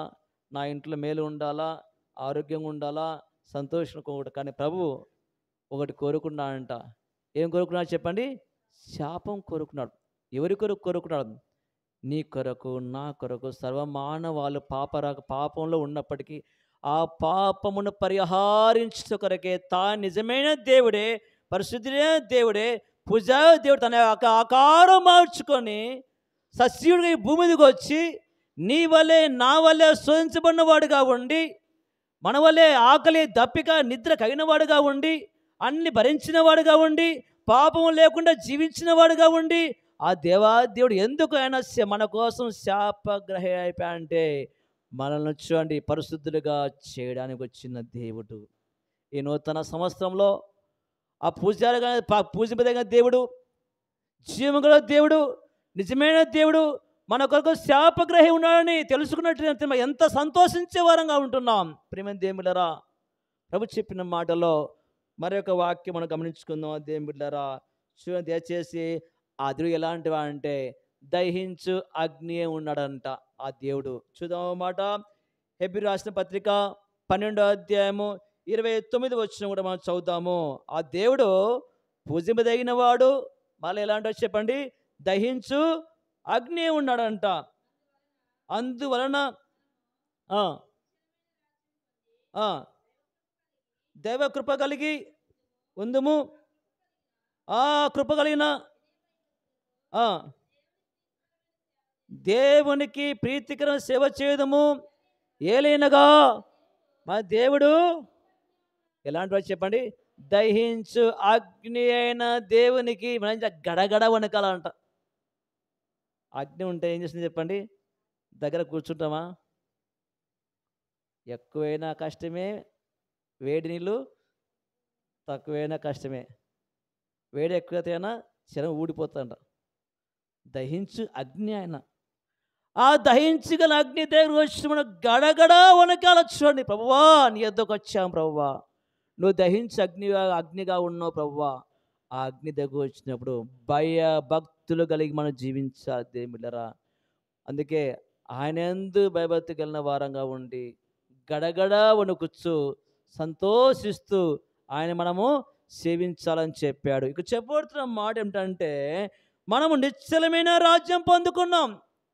నా ఇంట్లో మేలు ఉండాలా, ఆరోగ్యంగా ఉండాలా, సంతోషంగా కూడా. కానీ ప్రభు ఒకటి కోరుకున్నాడంట. ఏం కోరుకున్నాడు చెప్పండి? శాపం కోరుకున్నాడు. ఎవరి కొరకు కోరుకున్నాడు? నీ కొరకు, నా కొరకు, సర్వమానవాళ్ళు పాపంలో ఉన్నప్పటికీ ఆ పాపమును పరిహరించు కొరకే నిజమైన దేవుడే, పరిశుద్ధుడైన దేవుడే, పూజా దేవుడు తన యొక్క ఆకారం మార్చుకొని సజీవుడిగా ఈ భూమి మీదకి వచ్చి నీ వలె నా వలె శోధించబడిన వాడుగా ఉండి, మన వలె ఆకలి దప్పిక నిద్ర కలిగిన వాడుగా ఉండి, అన్ని భరించిన వాడుగా ఉండి, పాపం లేకుండా జీవించిన వాడుగా ఉండి, ఆ దేవుడు ఎందుకు ఆయన మన కోసం శాపగ్రహి అయిపోయాడంటే మనల్ని చూడండి పరిశుద్ధులుగా చేయడానికి వచ్చిన దేవుడు. ఈ నూతన సంవత్సరంలో ఆ పూజింపదగిన దేవుడు, జీవముగల దేవుడు, నిజమైన దేవుడు మన కొరకు శాపగ్రహి ఉన్నాడని తెలుసుకున్నట్టు ఎంత సంతోషించే వారంగా ఉంటున్నాం. ప్రియమైన దేవులరా, ప్రభు చెప్పిన మాటలో మరొక వాక్యం మనం గమనించుకుందాం. దేవులరా చూడండి దయచేసి. ఆ దేవుడు ఎలాంటి వాడంటే దహించు అగ్ని ఉన్నాడంట ఆ దేవుడు. చూద్దాం మాట. హెబ్రీ రాసిన పత్రిక 12వ అధ్యాయము 29వ వచనం కూడా మనం చదువుతాము. ఆ దేవుడు పూజింపదగిన వాడు, మళ్ళీ ఎలాంటి చెప్పండి, దహించు అగ్ని ఉన్నాడంట. అందువలన దైవ కృప కలిగి ఉందుము. ఆ కృప కలిగిన దేవునికి ప్రీతికర సేవ చేయదము. ఏలైనగా మా దేవుడు ఎలాంటి వాడు చెప్పండి, దహించు అగ్ని అయిన దేవునికి మనం గడగడ వణకాలంట. అగ్ని ఉంటే ఏం చేస్తుంది చెప్పండి? దగ్గర కూర్చుంటామా? ఎక్కువైనా కష్టమే, వేడి నీళ్ళు తక్కువైనా కష్టమే. వేడి ఎక్కువైనా శరం ఊడిపోతుందంట. దహించు అగ్ని ఆయన. ఆ దహించగల అగ్ని దగ్గర వచ్చి మనం గడగడ వణకాల. చూడండి, ప్రభువా నీ యొద్దకు వచ్చాం ప్రభువా, నువ్వు దహించి అగ్నిగా ఉన్నావు ప్రభువా. ఆ అగ్ని దగ్గర వచ్చినప్పుడు భయ భక్తులు కలిగి మనం జీవించాలి దేవులరా. అందుకే ఆయన యందు భయభక్తి కలిగిన వారంగా ఉండి గడగడ వణుకుచ్చు సంతోషిస్తూ ఆయన మనము సేవించాలని చెప్పాడు. ఇక చెప్పబడుతున్న మాట ఏమిటంటే, మనము నిశ్చలమైన రాజ్యం పొందుకున్నాం.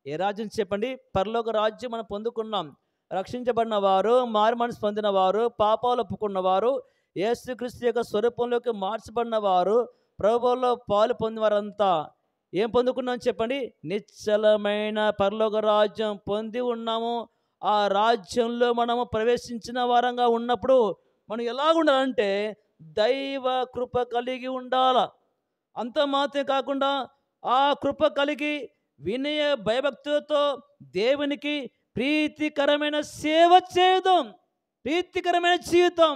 ఏ రాజ్యం చెప్పండి? పరలోక రాజ్యం మనం పొందుకున్నాం. రక్షించబడిన వారు, మారు మనసు పొందిన వారు, పాపాలు ఒప్పుకున్న వారు, యేసుక్రీస్తు యొక్క స్వరూపంలోకి మార్చబడిన వారు, ప్రభువులో పాలు పొందిన వారంతా ఏం పొందుకున్నాం చెప్పండి? నిశ్చలమైన పరలోక రాజ్యం పొంది ఉన్నాము. ఆ రాజ్యంలో మనము ప్రవేశించిన వారంగా ఉన్నప్పుడు మనం ఎలా ఉండాలంటే దైవ కృప కలిగి ఉండాల. అంత మాత్రమే కాకుండా ఆ కృప కలిగి వినయ భయభక్తులతో దేవునికి ప్రీతికరమైన సేవ చేయడం, ప్రీతికరమైన జీవితం,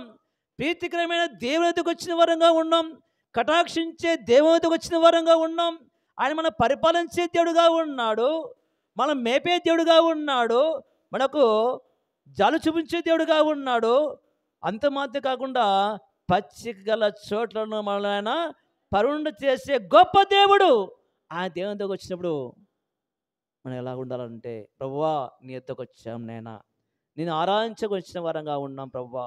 ప్రీతికరమైన దేవునితో వచ్చిన వరంగా ఉన్నాం. కటాక్షించే దేవునితో వచ్చిన వరంగా ఉన్నాం. ఆయన మనం పరిపాలించే దేవుడుగా ఉన్నాడు, మనం మేపే దేవుడుగా ఉన్నాడు, మనకు జాలు చూపించే దేవుడుగా ఉన్నాడు. అంత మాత్రం కాకుండా పచ్చిక గల చోట్లను మనల్ని పరుండు చేసే గొప్ప దేవుడు. ఆ దేవునితో వచ్చినప్పుడు మనం ఎలా ఉండాలంటే, ప్రభువా నీ యొద్దకు వచ్చాం నైనా, నేను ఆరాధించకు వచ్చిన వారంగా ఉన్నాం ప్రభువా,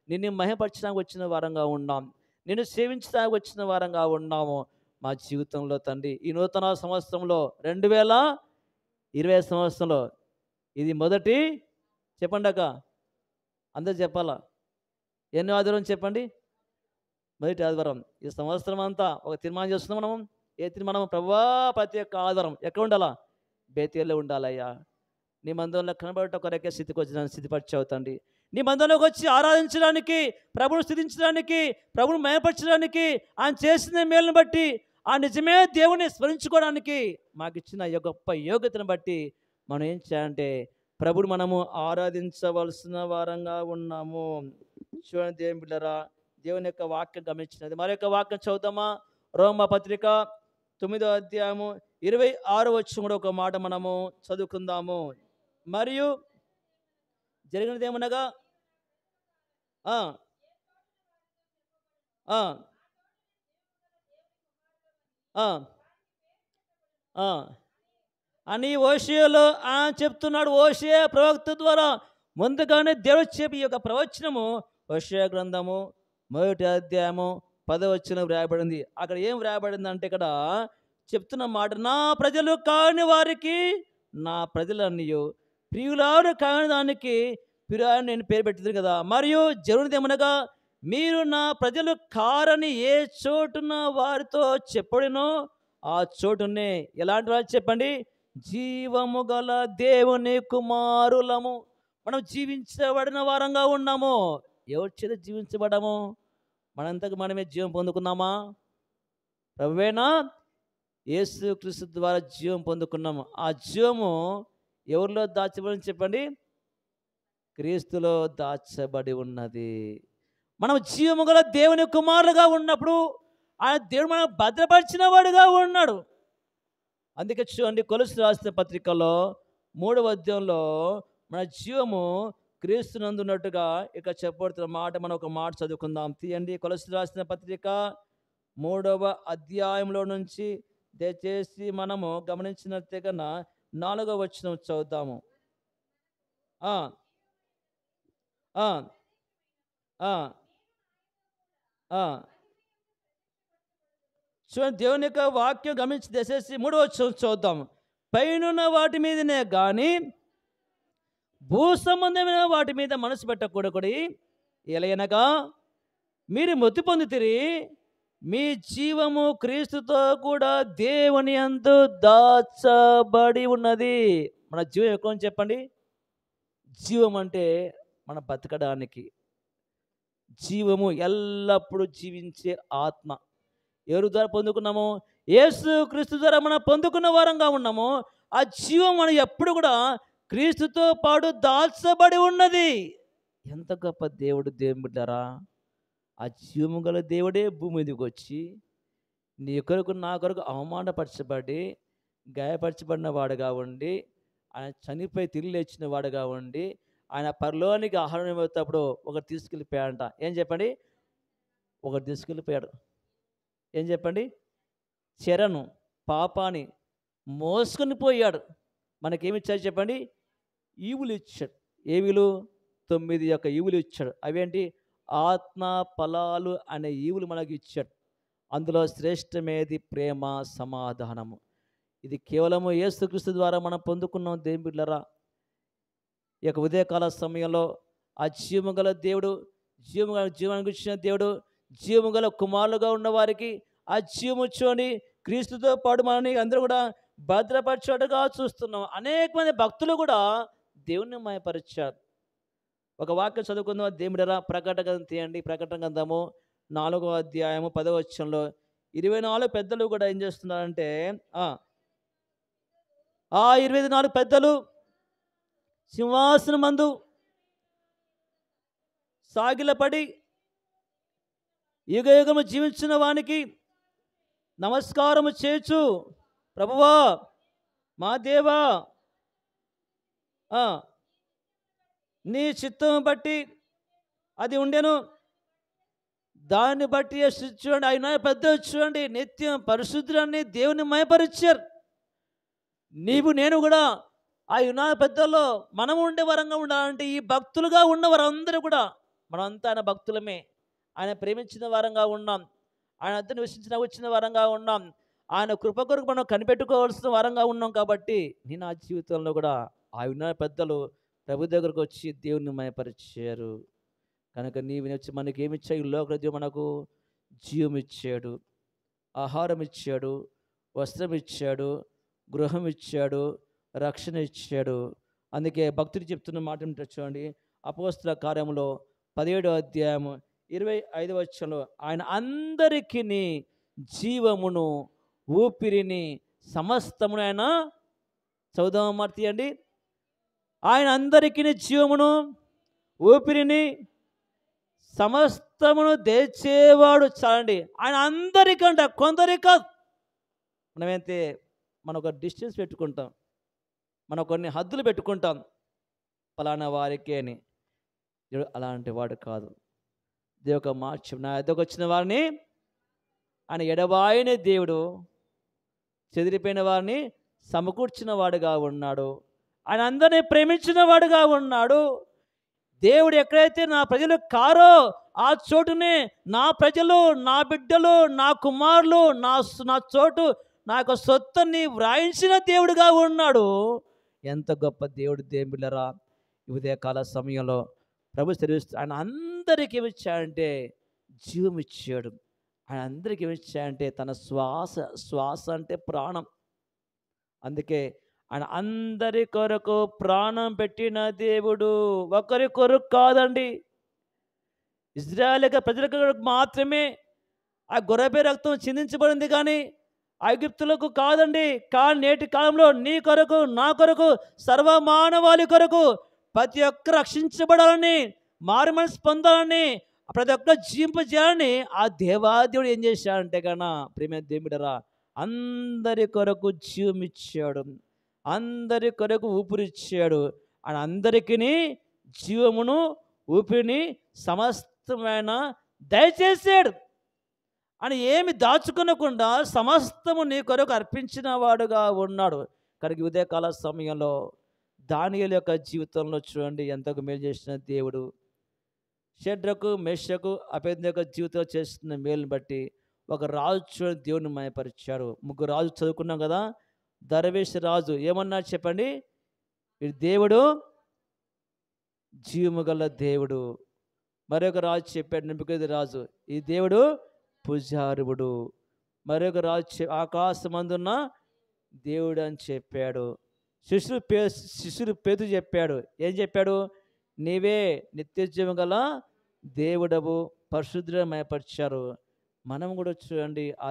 నిన్ను మహిమపరచడానికి వచ్చిన వారంగా ఉన్నాం, నిన్ను సేవించడానికి వచ్చిన వారంగా ఉన్నాము. మా జీవితంలో తండ్రి ఈ నూతన సంవత్సరంలో 2020 సంవత్సరంలో ఇది మొదటి చెప్పండి అందరు చెప్పాలా? ఎన్నో ఆదివారం చెప్పండి? మొదటి ఆదివారం. ఈ సంవత్సరం అంతా ఒక తీర్మానం చేస్తున్నాం మనం. ఏ తీర్మానం? ప్రభువా ప్రతి ఒక్క ఆదివారం ఎక్కడ ఉండాలా? బేతేల్లో ఉండాలయ్యా. నీ మందిరంలో కనబడట కొరకే స్థితికి వచ్చిన స్థితిపరిచావు తండ్రి. నీ మందిరంలోకి వచ్చి ఆరాధించడానికి, ప్రభువును స్థుతించడానికి, ప్రభువును మయపరచడానికి, ఆయన చేసిన మేలును బట్టి, ఆ నిజమే దేవుని స్మరించుకోవడానికి మాకు ఇచ్చిన గొప్ప యోగ్యతను బట్టి మనం ఏం చేయాలంటే ప్రభువును మనము ఆరాధించవలసిన వారంగా ఉన్నాము. చూడండి దేవుని బిడ్డలారా, దేవుని యొక్క వాక్యం గమనించినది. మరొక వాక్యం చదువుతామా? రోమా పత్రిక 9వ అధ్యాయము 26వ వచనం కూడా ఒక మాట మనము చదువుకుందాము. మరియు జరిగినదేమనగా ఆ ఆ ఆ ఆ అని హోషేయలో చెప్తున్నాడు. హోషేయ ప్రవక్త ద్వారా ముందుగానే దేవుడు చెప్పి ఈ యొక్క ప్రవచనము హోషేయ గ్రంథము 1వ అధ్యాయము 10వ వచనం వ్రాయబడింది. అక్కడ ఏం వ్రాయబడింది అంటే, ఇక్కడ చెప్తున్న మాట, నా ప్రజలు కాని వారికి నా ప్రజలన్నయు, ప్రియులారు కాని దానికి ప్రియులని నేను పేరు పెట్టింది కదా. మరియు జరుగునిదేమనగా, మీరు నా ప్రజలు కారని ఏ చోటున వారితో చెప్పడినో ఆ చోటునే ఎలాంటి వారు చెప్పండి? జీవము గల దేవుని కుమారులము. మనం జీవించబడిన వారంగా ఉన్నాము. ఎవరి చేత జీవించబడము? మనంతకు మనమే జీవం పొందుకున్నామా? ప్రభువేనా యేసుక్రీస్తు ద్వారా జీవం పొందుకున్నాము. ఆ జీవము ఎవరిలో దాచబడి చెప్పండి? క్రీస్తులో దాచబడి ఉన్నది. మనం జీవము గల దేవుని కుమారులుగా ఉన్నప్పుడు ఆయన దేవుడు మనం భద్రపరిచిన వాడుగా ఉన్నాడు. అందుకే చూడండి, కొలస్సీయులకు రాసిన పత్రికలో 3వ అధ్యాయంలో మన జీవము క్రీస్తునందు ఉన్నట్టుగా ఇక చెప్పబడుతున్న మాట మనం ఒక మాట చదువుకుందాం. తీయండి, కొలస్సీయులకు రాసిన పత్రిక 3వ అధ్యాయంలో నుంచి దయచేసి మనము గమనించినట్టే కన్నా 4వ వచనం చదువుతాము. ఆ ఆ ఆ ఆ చూడండి, దేవుని యొక్క వాక్యం గమనించి దయచేసి 3వ వచనం చూద్దాం. పైనున్న వాటి మీదనే కానీ భూ సంబంధమైన వాటి మీద మనసు పెట్టకూడదు. ఎలయనగా మీరు మృతి పొందితిరి, మీ జీవము క్రీస్తుతో కూడా దేవుని యందు దాచబడి ఉన్నది. మన జీవం ఎక్కువ చెప్పండి. జీవం అంటే మన బతకడానికి, జీవము ఎల్లప్పుడూ జీవించే ఆత్మ. ఎవరి ద్వారా పొందుకున్నాము? యేసు క్రీస్తు ద్వారా మనం పొందుకున్న వారంగా ఉన్నాము. ఆ జీవం మనం ఎప్పుడు కూడా క్రీస్తుతో పాటు దాచబడి ఉన్నది. ఎంత గొప్ప దేవుడు దేవుని బిడ్డలారా! ఆ జీవము గల దేవుడే భూమి మీదకి వచ్చి నీ కొరకు నా కొరకు అవమానపరచబడి గాయపరచబడిన వాడుగా ఉండి, ఆయన చనిపోయి తిరిగి లేచిన వాడుగా ఉండి, ఆయన పరలోనికి ఆహారం ఇవ్వేటప్పుడు ఒకటి తీసుకెళ్ళిపోయాడంట. ఏం చెప్పండి? ఒకటి తీసుకెళ్ళిపోయాడు. ఏం చెప్పండి? చెరను, పాపాన్ని మోసుకొని పోయాడు. మనకేమిచ్చాడు చెప్పండి? ఈవులు ఇచ్చాడు. ఏవిలు? 9 యొక్క ఈవులు ఇచ్చాడు. అవేంటి? ఆత్మ ఫలాలు అనే ఈవులు మనకి ఇచ్చాడు. అందులో శ్రేష్టమేది? ప్రేమ, సమాధానము. ఇది కేవలము యేసుక్రీస్తు ద్వారా మనం పొందుకున్నాం. దేవుని బిడ్డలారా, ఈ యొక్క ఉదయకాల సమయంలో ఆ జీవము గల దేవుడు, జీవానికి ఇచ్చిన దేవుడు, జీవము గల కుమారులుగా ఉన్నవారికి ఆ జీవము చూని క్రీస్తుతో పాటు మనని అందరూ కూడా భద్రపరచడుగా చూస్తున్నాం. అనేక మంది భక్తులు కూడా దేవుణ్ణి మయపరిచారు. ఒక వాక్యం చదువుకుందాం దేవుడరా. ప్రకటన గ్రంథం తీయండి. ప్రకటన గ్రంథము 4వ అధ్యాయము 10వ వచనంలో 24 పెద్దలు కూడా ఏం చేస్తున్నారంటే, ఆ 24 పెద్దలు సింహాసనం మందు సాగిలపడి యుగ యుగము జీవించిన వానికి నమస్కారము చేచు, ప్రభువా మా దేవా, నీ చిత్తం బట్టి అది ఉండెను, దాన్ని బట్టి చూడండి ఆయన పెద్ద చూడండి నిత్యం పరిశుద్ధులన్నీ దేవుని మయపరిచారు. నీవు నేను కూడా ఆ యునాద పెద్దల్లో మనం ఉండే వరంగా ఉండాలంటే ఈ భక్తులుగా ఉన్న వారందరూ కూడా మనమంతా ఆయన భక్తులమే. ఆయన ప్రేమించిన వారంగా ఉన్నాం. ఆయన వద్ద నివసించిన వచ్చిన వారంగా ఉన్నాం. ఆయన కృప కొరకు మనం కనిపెట్టుకోవాల్సిన వారంగా ఉన్నాం కాబట్టి నా జీవితంలో కూడా ఆ యునాద పెద్దలు ప్రభు దగ్గరకు వచ్చి దేవుని మయపరిచారు. కనుక నీవు వచ్చి మనకి ఏమి ఇచ్చావు? ఈ లోకరాజ్యం మనకు జీవం ఇచ్చాడు, ఆహారం ఇచ్చాడు, వస్త్రం ఇచ్చాడు, గృహం ఇచ్చాడు, రక్షణ ఇచ్చాడు. అందుకే భక్తుడు చెప్తున్న మాట ఏంటో చూడండి. అపోస్తల కార్యములో 17వ అధ్యాయము 25వ వచనంలో ఆయన అందరికీ జీవమును ఊపిరిని సమస్తమును ఆయన చదుదామ మాట తీయండి. ఆయన అందరికీ జీవమును ఊపిరిని సమస్తమును దేచేవాడు. చాలండి, ఆయన అందరికంట, కొందరికి కాదు. మనమైతే మనం ఒక డిస్టెన్స్ పెట్టుకుంటాం, మనం కొన్ని హద్దులు పెట్టుకుంటాం, ఫలానా వారికి అని. దేవుడు అలాంటి వాడు కాదు. దేవుడు మార్చి నా ఎద్దకు వచ్చిన వారిని ఆయన ఎడబాయని దేవుడు, చెదిరిపోయిన వారిని సమకూర్చిన వాడుగా ఉన్నాడు. ఆయన అందరినీ ప్రేమించిన వాడుగా ఉన్నాడు. దేవుడు ఎక్కడైతే నా ప్రజలు కారో ఆ చోటునే నా ప్రజలు, నా బిడ్డలు, నా కుమారులు, నా చోటు, నా యొక్క సొత్తుని వ్రాయించిన దేవుడుగా ఉన్నాడు. ఎంత గొప్ప దేవుడు దేవులరా! ఈ ఉదయకాల సమయంలో ప్రభు సెలవిస్తూ ఆయన అందరికీ ఏమిచ్చాడంటే జీవం ఇచ్చాడు. ఆయన అందరికీ ఏమిచ్చాడంటే తన శ్వాస అంటే ప్రాణం. అందుకే ఆయన అందరి కొరకు ప్రాణం పెట్టిన దేవుడు, ఒకరి కొరకు కాదండి. ఇజ్రాయేల్ ప్రజల కొరకు మాత్రమే ఆ గొర్రె రక్తం చిందించబడింది, కానీ ఐగుప్తులకు కాదండి. కానీ నేటి కాలంలో నీ కొరకు, నా కొరకు, సర్వమానవాళి కొరకు ప్రతి ఒక్కరు రక్షించబడాలని, మారు మనసు పొందాలని, ప్రతి ఒక్క జీవింపజేయాలని ఆ దేవాదేవుడు ఏం చేశాడంటే కన్నా ప్రేమ దేవుడరా అందరి కొరకు జీవం ఇచ్చాడు, అందరి కొరకు ఊపిరిచ్చాడు. ఆయన అందరికీ జీవమును ఊపిరిని సమస్తమైన దయచేసాడు. అని ఏమి దాచుకునకుండా సమస్తము నీ కొరకు అర్పించిన వాడుగా ఉన్నాడు. కనుక ఉదయకాల సమయంలో దానియేలు యొక్క జీవితంలో చూడండి ఎంతకు మేలు చేసిన దేవుడు. షడ్రకు, మెషకు, అబేద్నెగో జీవితంలో చేస్తున్న మేలుని బట్టి ఒక రాజు చూడండి దేవుని మయపరిచారు. ముగ్గురు రాజు చదువుకున్నాం కదా. దర్వేష్ రాజు ఏమన్నారు చెప్పండి? ఈ దేవుడు జీవము గల దేవుడు. మరొక రాజు చెప్పాడు, నెబుకద్నెజరు రాజు, ఈ దేవుడు పూజారుడు. మరొక రాజు ఆకాశమందున్న దేవుడు అని చెప్పాడు. శిష్యుడు పేతురు చెప్పాడు, ఏం చెప్పాడు? నీవే నిత్యజీవం గల దేవుడవు, పరిశుద్ధులను మయపరిచారు. మనం కూడా చూడండి ఆ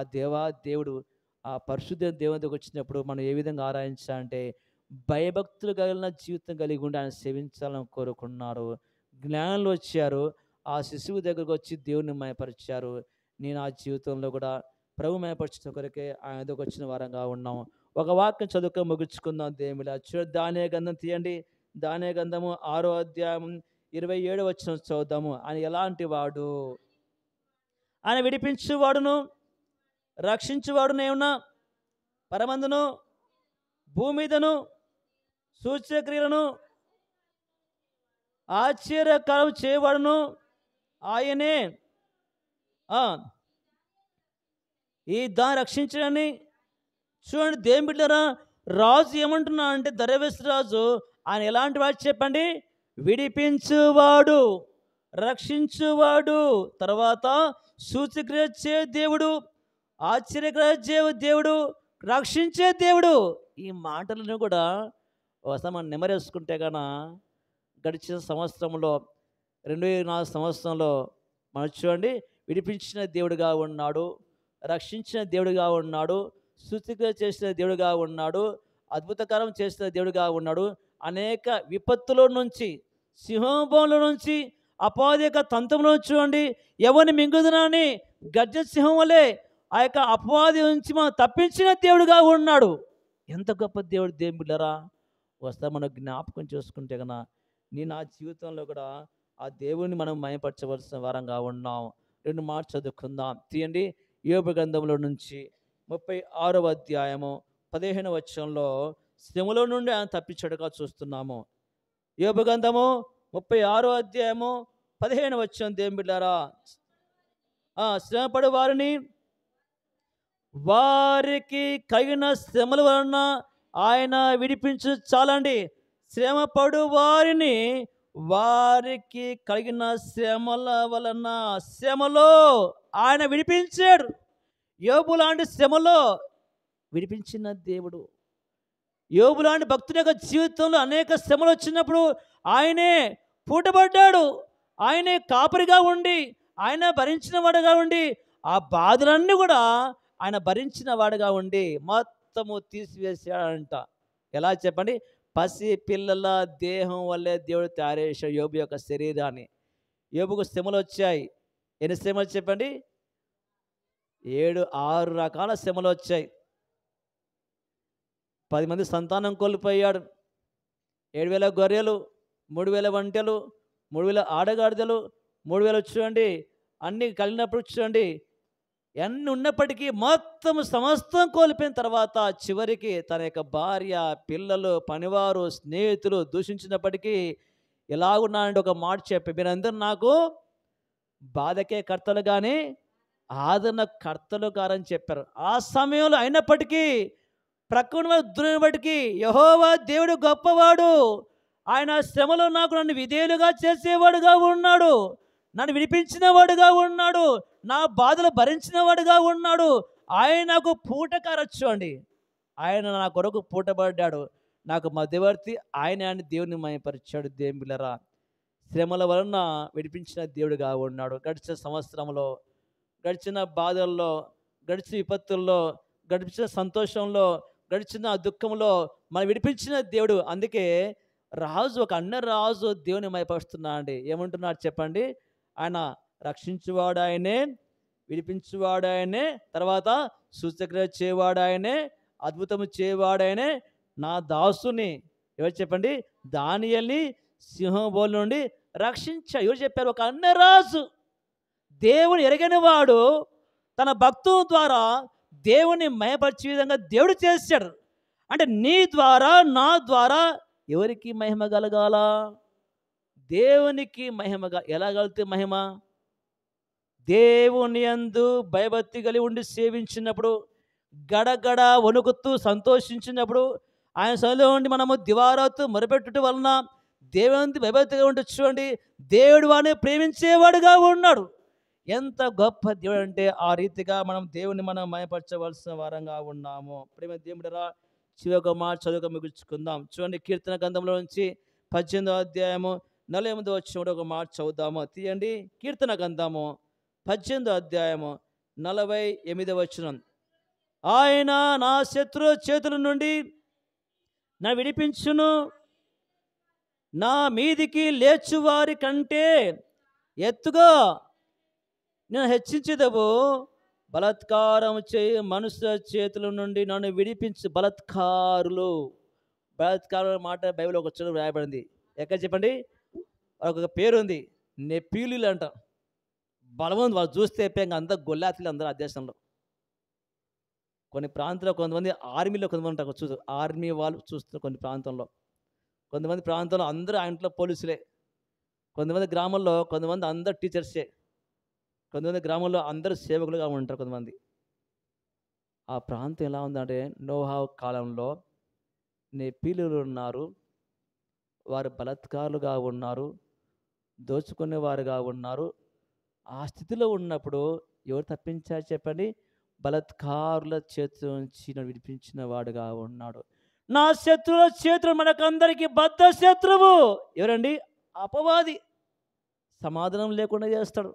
దేవుడు ఆ పరిశుద్ధ దేవుని దగ్గరికి వచ్చినప్పుడు మనం ఏ విధంగా ఆరాధించాలంటే భయభక్తులు కలిగిన జీవితం కలిగి ఉండి ఆయన సేవించాలని కోరుకున్నారు. జ్ఞానంలో వచ్చారు, ఆ శిశువు దగ్గరకు వచ్చి దేవుని మయపరిచారు. నేను ఆ జీవితంలో కూడా ప్రభు మయపరిచిన కొరకే ఆయన దగ్గరకు వచ్చిన వారంగా ఉన్నాం. ఒక వాక్యం చదువుకొని ముగించుకుందాం. దేవులా చూడండి, దానియేలు గ్రంథం తీయండి. దానియేలు గ్రంథము 6వ అధ్యాయం 27వ వచనం చదువుదాము. ఆయన ఎలాంటి వాడు? ఆయన విడిపించువాడును రక్షించువాడును ఏమన్నా పరమందును భూమి మీదను సూచక్రియలను ఆశ్చర్యకారం చేయవాడును ఆయనే. ఈ దాన్ని రక్షించడని చూడండి. దేవుని బిడ్డలారా, రాజు ఏమంటున్నా అంటే దర్వేష్ రాజు ఆయన ఎలాంటి వాడు చెప్పండి? విడిపించువాడు, రక్షించువాడు, తర్వాత సూచక్రియ చే దేవుడు, ఆశ్చర్యకర దేవుడు, రక్షించే దేవుడు. ఈ మాటలను కూడా ఒకసారి మనం నెమరేసుకుంటే కన్నా గడిచిన సంవత్సరంలో 2004 సంవత్సరంలో మనం చూడండి విడిపించిన దేవుడిగా ఉన్నాడు, రక్షించిన దేవుడిగా ఉన్నాడు, సూచక్రియ చేసిన దేవుడిగా ఉన్నాడు, అద్భుతకరం చేసిన దేవుడిగా ఉన్నాడు. అనేక విపత్తుల నుంచి, సింహంలో నుంచి, అపాధి యొక్క తంత్రంలో చూడండి ఎవరిని మింగుదనని గర్జ సింహం వలె ఆ యొక్క అపవాది నుంచి మనం తప్పించిన దేవుడిగా ఉన్నాడు. ఎంత గొప్ప దేవుడు దేవుని బిడ్డలారా! వస్తా మనం జ్ఞాపకం చేసుకుంటే కన్నా నా జీవితంలో కూడా ఆ దేవుడిని మనం మయపరచవలసిన వారంగా ఉన్నాం. 2 మాటలు చదువుకుందాం. తీయండి. యోబు గ్రంథంలో నుంచి 36వ అధ్యాయము 15వ వచనంలో శ్రమలో నుండి ఆయన తప్పించడుగా చూస్తున్నాము. యోబు గ్రంథము 36 అధ్యాయము 15 వచనం, దేవుని బిడ్డారా, శ్రమపడు వారికి కలిగిన శ్రమల వలన ఆయన విడిపించు. చాలండి. శ్రమపడు వారికి కలిగిన శ్రమల వలన, శ్రమలో ఆయన విడిపించాడు. యోబు లాంటి శ్రమలో విడిపించిన దేవుడు. యోబు లాంటి భక్తుని యొక్క జీవితంలో అనేక శ్రమలు వచ్చినప్పుడు ఆయనే పూటపడ్డాడు. ఆయనే కాపరిగా ఉండి, ఆయన భరించిన వాడుగా ఉండి, ఆ బాధలన్నీ కూడా ఆయన భరించిన వాడుగా ఉండి మొత్తము తీసివేశాడంట. ఎలా చెప్పండి? పసి పిల్లల దేహం వల్లే దేవుడు తయారు చేశాడు యోబు యొక్క శరీరాన్ని. యోబుకు శ్రమలు వచ్చాయి. ఎన్ని శ్రమలు చెప్పండి? 6 రకాల శ్రమలు వచ్చాయి. 10 మంది సంతానం కోల్పోయాడు. 7,000 గొర్రెలు, 3,000 ఒంటెలు, 3,000 ఆడగాడిదలు, 3,000 చూడండి, అన్నీ కలిగినప్పుడు చూడండి, ఎన్ని ఉన్నప్పటికీ మొత్తం సమస్తం కోల్పోయిన తర్వాత చివరికి తన యొక్క భార్య, పిల్లలు, పనివారు, స్నేహితులు దూషించినప్పటికీ ఎలాగున్నానంటే ఒక మాట చెప్పి, మీరందరూ నాకు బాధకే కర్తలు కానీ ఆదరణ కర్తలు కారని చెప్పారు. ఆ సమయంలో అయినప్పటికీ ప్రక్కన దున్నబట్టికి యెహోవా దేవుడు గొప్పవాడు, ఆయన శ్రమలో నన్ను విధేయులుగా చేసేవాడుగా ఉన్నాడు, నన్ను విడిపించిన వాడుగా ఉన్నాడు, నా బాధలు భరించిన వాడుగా ఉన్నాడు. ఆయన నాకు పూటకారచ్చు అండి. ఆయన నా కొరకు పూటపడ్డాడు, నాకు మధ్యవర్తి ఆయన అని దేవుని మహిమపరిచాడు. దేవునిరా, శ్రమల వలన విడిపించిన దేవుడుగా ఉన్నాడు. గడిచిన సంవత్సరంలో, గడిచిన బాధల్లో, గడిచిన విపత్తుల్లో, గడిచిన సంతోషంలో, గడిచిన దుఃఖంలో మనం విడిపించిన దేవుడు. అందుకే ఒక అన్న రాజు దేవుని మహిమపరుస్తున్నా అండి. ఏమంటున్నాడు చెప్పండి? ఆయన రక్షించువాడు ఆయనే, విడిపించువాడు ఆయనే, తర్వాత సూచక్రియ చేయవాడు ఆయనే, అద్భుతము చేయవాడు ఆయనే, నా దాసుని ఎవరు చెప్పండి? దానియేలుని సింహం బోలు నుండి ఎవరు చెప్పారు? ఒక అన్న రాజు, దేవుని ఎరగని వాడు తన భక్తుల ద్వారా దేవుని మహిమపరిచే విధంగా దేవుడు చేశాడు. అంటే నీ ద్వారా, నా ద్వారా ఎవరికి మహిమ కలగాల? దేవునికి మహిమగా. ఎలా కలుగుతుంది మహిమ? దేవుని యందు భయభక్తి కలిగి ఉండి సేవించినప్పుడు, గడగడ వణుకుతూ సంతోషించినప్పుడు, ఆయన సన్నిధిలో ఉండి మనము దివారాతు మొరపెట్టుట వలన దేవుని భయభక్తిగా ఉండి చూడండి, దేవుడు వాడిని ప్రేమించేవాడుగా ఉన్నాడు. ఎంత గొప్ప దేవుడు అంటే ఆ రీతిగా దేవుని మనం మహిమపరచవలసిన వారంగా ఉన్నాము. ప్రేమ దేవుడరా, చివరి మాట చదువుగా ముగించుకుందాం. చూడండి, కీర్తన గ్రంథంలో నుంచి 18వ అధ్యాయము 48వ వచనంలో ఒక మాట చదువుదాము. తీయండి, కీర్తన గ్రంథము 18వ అధ్యాయము 48వ వచనం. ఆయన నా శత్రు చేతుల నుండి నా విడిపించును, నా మీదికి లేచువారి కంటే ఎత్తుగా నేను హెచ్చించేదవు, బలాత్కారం చేయి మనుషుల చేతుల నుండి నన్ను విడిపించు. బలాత్కారులు మాట బైబిల్ ఒక చోట రాయబడింది. ఎక్కడ చెప్పండి? ఒక పేరు ఉంది, నెపీలీలు అంట. బలవంతు వాళ్ళు చూస్తే అంతా గొల్లాతులు అందరూ ఆ దేశంలో. కొన్ని ప్రాంతాల్లో కొంతమంది ఆర్మీలో కొంతమంది ఉంటారు, చూసు ఆర్మీ వాళ్ళు చూస్తారు. కొన్ని ప్రాంతంలో, కొంతమంది ప్రాంతంలో అందరూ ఆ ఇంట్లో పోలీసులే, కొంతమంది గ్రామంలో కొంతమంది అందరు టీచర్సే, కొంతమంది గ్రామంలో అందరూ సేవకులుగా ఉంటారు. కొంతమంది ఆ ప్రాంతం ఎలా ఉందంటే, నోహా కాలంలో నెపీలీలు ఉన్నారు, వారు బలాత్కారులుగా ఉన్నారు, దోచుకునేవారుగా ఉన్నారు. ఆ స్థితిలో ఉన్నప్పుడు ఎవరు తప్పించారు చెప్పండి? బలాత్కారుల చేతి నుంచి విడిపించిన వాడుగా ఉన్నాడు. నా శత్రువుల చేతులు మనకందరికీ బద్ధ శత్రువు ఎవరండి? అపవాది. సమాధానం లేకుండా చేస్తాడు.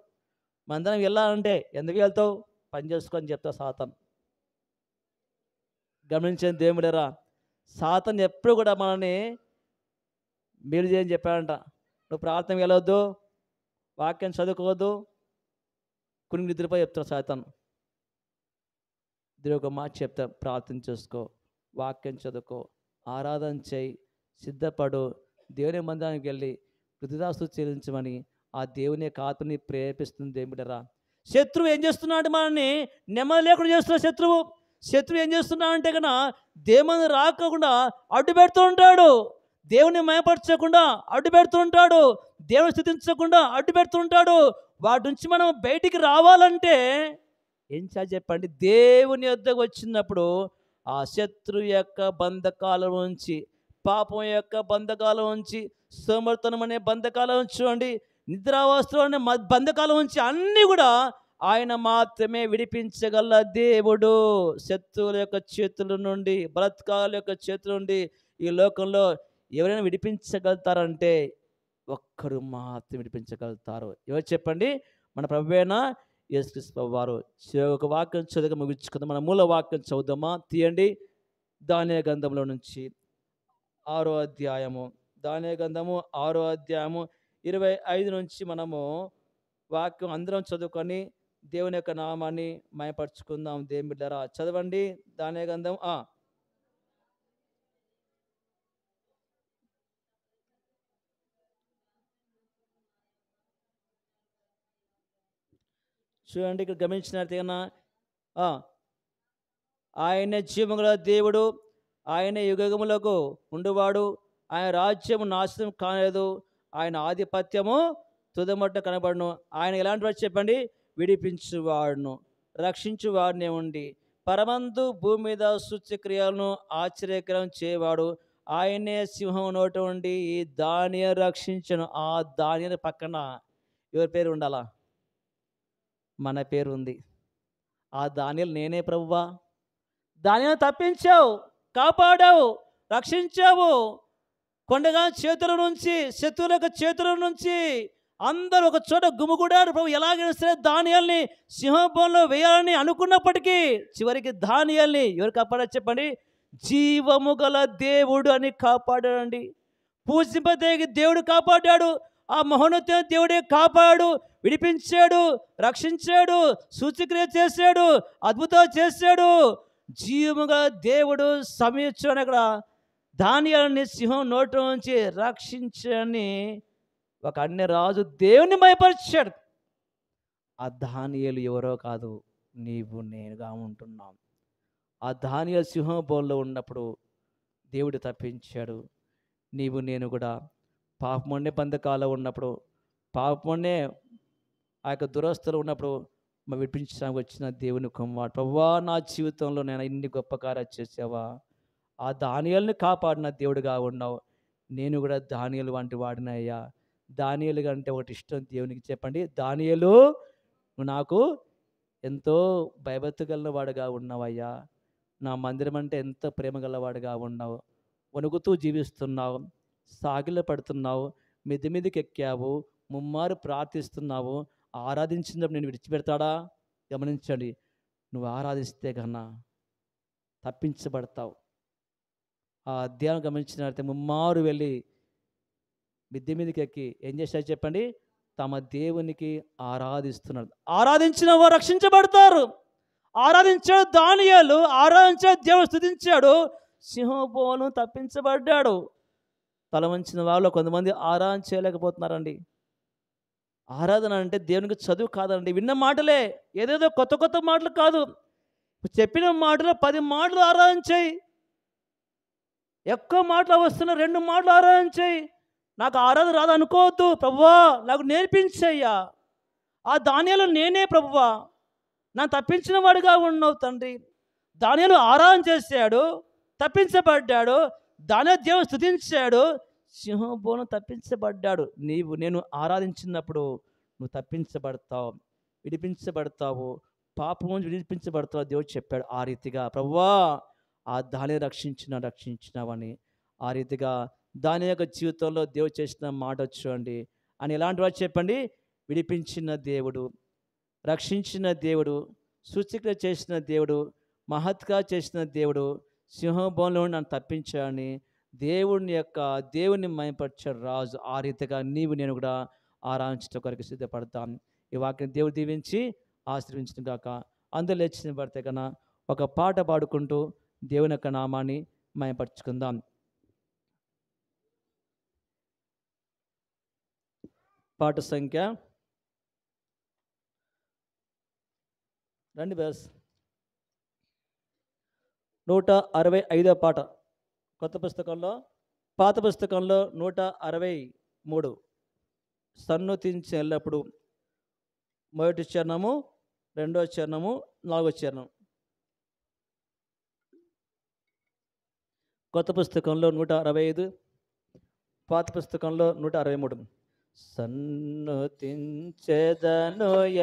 మనందరం వెళ్ళాలంటే ఎందుకు వెళ్తావు? పని చేసుకొని చెప్తా సాతాను. గమనించిన దేవుడరా, సాతాను ఎప్పుడు కూడా మనల్ని మీరు చేయని చెప్పాడంట. నువ్వు ప్రార్థన వెళ్ళవద్దు, వాక్యం చదువుకోవద్దు, కొన్ని నిద్రపోయి చెప్తాడు సాతాను. దేవుడు ఒక మాట చెప్తా, ప్రార్థన చేసుకో, వాక్యం చదువుకో, ఆరాధన చేయి, సిద్ధపడు, దేవుని మందిరానికి వెళ్ళి కృతజ్ఞతాస్తుతి చెల్లించమని ఆ దేవుని యొక్క ఆత్మని ప్రేరేపిస్తుంది. దేవుడరా, శత్రువు ఏం చేస్తున్నాడు? మనల్ని నెమ్మది లేకుండా చేస్తున్నాడు. శత్రువు శత్రువు ఏం చేస్తున్నాడంటే కన్నా దేవుని రాకుండా అడ్డు పెడుతూ ఉంటాడు. దేవుని మయపరచకుండా అడ్డు పెడుతూ ఉంటాడు. దేవుని స్థుతించకుండా అడ్డు పెడుతూ ఉంటాడు. వాటి నుంచి మనం బయటికి రావాలంటే ఏం చేయాలి చెప్పండి? దేవుని యొద్దకు వచ్చినప్పుడు ఆ శత్రువు యొక్క బంధకాల నుంచి, పాపం యొక్క బంధకాల నుంచి, సోమర్తనం అనే బంధకాల నుంచి చూడండి, నిద్రావస్థలు అనే బంధకాల నుంచి అన్నీ కూడా ఆయన మాత్రమే విడిపించగల దేవుడు. శత్రువుల యొక్క చేతుల నుండి, బలత్కారుల యొక్క చేతుల నుండి ఈ లోకంలో ఎవరైనా విడిపించగలుగుతారంటే ఒక్కరు మాత్రం విడిపించగలుగుతారు. ఎవరు చెప్పండి? మన ప్రభువైన యేసుక్రీస్తు వారు. ఒక వాక్యం చదువుగా ముగించుకుందాం. మన మూల వాక్యం చదువుదామా? తీయండి. దానియేలు గ్రంథంలో నుంచి 6వ అధ్యాయము. దానియేలు గ్రంథము 6వ అధ్యాయము 25 నుంచి మనము వాక్యం అందరం చదువుకొని దేవుని యొక్క నామాన్ని మయపరుచుకుందాం. దేవుని బిడ్డలారా చదవండి. దానియేలు గ్రంథం చూడండి, ఇక్కడ గమనించినట్లయినా ఆయన జీవముగల దేవుడు, ఆయన యుగములకు ఉండువాడు, ఆయన రాజ్యము నాశనం కాలేదు, ఆయన ఆధిపత్యము తుదమట్ట కనబడును. ఆయన ఎలాంటి వాడు చెప్పండి? విడిపించువాడును, రక్షించువాడినే ఉండి పరమందు భూమి మీద సూచ్యక్రియలను ఆశ్చర్యకరం చేయవాడు. ఆయనే సింహం నోట ఉండి ఈ దానియేలు రక్షించను. ఆ దానియేలు పక్కన ఎవరి పేరు ఉండాలా? మన పేరు ఉంది. ఆ దానియేలు నేనే ప్రభువా. దానియేలు తప్పించావు, కాపాడావు, రక్షించావు. కొండగా చేతుల నుంచి, శత్రువుల యొక్క చేతుల నుంచి అందరూ ఒక చోట గుమిగూడారు. ప్రభు ఎలాగైనా సరే దానియేలుని సింహంలో వేయాలని అనుకున్నప్పటికీ చివరికి దానియేలుని ఎవరు కాపాడారు చెప్పండి? జీవము గల దేవుడు అని కాపాడాడండి. పూజింపదగిన దేవుడు కాపాడాడు. ఆ మహోన్నత దేవుడే కాపాడు, విడిపించాడు, రక్షించాడు, సూచక్రియ చేశాడు, అద్భుతాలు చేశాడు. జీవముగా దేవుడు సమీక్షణ అక్కడ దానియేలుని సింహం నోటి నుంచి రక్షించని ఒక అన్య రాజు దేవుని భయపరిచాడు. ఆ దానియేలు ఎవరో కాదు, నీవు నేనుగా ఉంటున్నాం. ఆ దానియేలు సింహం బోన్లో ఉన్నప్పుడు దేవుడు తప్పించాడు. నీవు నేను కూడా పాపమనే బంధకాలు ఉన్నప్పుడు, పాపమనే ఆ యొక్క దురస్తులు ఉన్నప్పుడు విడిపించడానికి వచ్చిన దేవుని కుమారుడు. ప్రభువా, నా జీవితంలో నేను ఇన్ని గొప్ప కార్యాలు చేసావా? ఆ దానియేలుని కాపాడిన దేవుడిగా ఉన్నావు. నేను కూడా దానియేలు వంటి వాడినయ్యా. దానియేలు అంటే ఒకటి ఇష్టం దేవునికి చెప్పండి. దానియేలు, నువ్వు నాకు ఎంతో భయభక్తి గలవాడుగా ఉన్నావయ్యా. నా మందిరం అంటే ఎంతో ప్రేమ గలవాడుగా ఉన్నావు. వణుకుతూ జీవిస్తున్నావు, సాగిల పడుతున్నావు, మిద్ది మీదకి ఎక్కావు, ముమ్మారు ప్రార్థిస్తున్నావు. ఆరాధించినప్పుడు నేను విడిచిపెడతాడా? గమనించండి, నువ్వు ఆరాధిస్తే కన్నా తప్పించబడతావు. ఆ అధ్యాయం గమనించినట్లయితే ముమ్మారు వెళ్ళి మిద్దె మీదకి ఎక్కి ఏం చేశారు చెప్పండి? తమ దేవునికి ఆరాధిస్తున్నారు. ఆరాధించిన వారు రక్షించబడతారు. ఆరాధించాడు దానియేలు, ఆరాధించాడు, దేవుడు స్తుతించాడు, సింహబోను తప్పించబడ్డాడు. తల వంచిన వాళ్ళు కొంతమంది ఆరాధన చేయలేకపోతున్నారండి. ఆరాధన అంటే దేవునికి చదువు కాదండి, విన్న మాటలే, ఏదేదో కొత్త కొత్త మాటలు కాదు. చెప్పిన మాటలు 10 మాటలు ఆరాధన చేయి. ఎక్కువ మాటలు వస్తున్న 2 మాటలు ఆరాధన చేయి. నాకు ఆరాధన రాదు అనుకోవద్దు. ప్రభువా, నాకు నేర్పించయ్యా. ఆ దానియేలు నేనే ప్రభువా, నన్ను తప్పించిన వాడిగా ఉన్నావు తండ్రి. దానియేలు ఆరాధన చేశాడు, తప్పించబడ్డాడు. దానియేలు దేవుని స్తుతించాడు, సింహబోను తప్పించబడ్డాడు. నేను ఆరాధించినప్పుడు నువ్వు తప్పించబడతావు, విడిపించబడతావు, పాపం నుంచి విడిపించబడతావు. దేవుడు చెప్పాడు ఆ రీతిగా. ప్రభువా, ఆ దానియేలు రక్షించినావని ఆ రీతిగా దాని యొక్క జీవితంలో దేవుడు చేసిన మాట చూడండి. అని ఎలాంటి వాడు చెప్పండి? విడిపించిన దేవుడు, రక్షించిన దేవుడు, సూచిక చేసిన దేవుడు, మహత్గా చేసిన దేవుడు, సింహబోన్లో నన్ను తప్పించాడని దేవుని మయపరిచే రాజు. ఆ రీతిగా నీవు నేను కూడా ఆరాధించడం కొరకు సిద్ధపడతాం. ఈ వాక్యం దేవుడు దీవించి ఆశీర్వించిన గాక. అందులో లేచిన పడితే కన్నా ఒక పాట పాడుకుంటూ దేవుని యొక్క నామాన్ని మయపరుచుకుందాం. పాట సంఖ్య రండి బస్ 165వ పాట కొత్త పుస్తకంలో. పాత పుస్తకంలో 163 సన్నుతించి ఎల్లప్పుడు. మొదటి చరణము, రెండవ చరణము, నాలుగవ చరణం. కొత్త పుస్తకంలో 165, పాత పుస్తకంలో 163. సన్నుతించెదను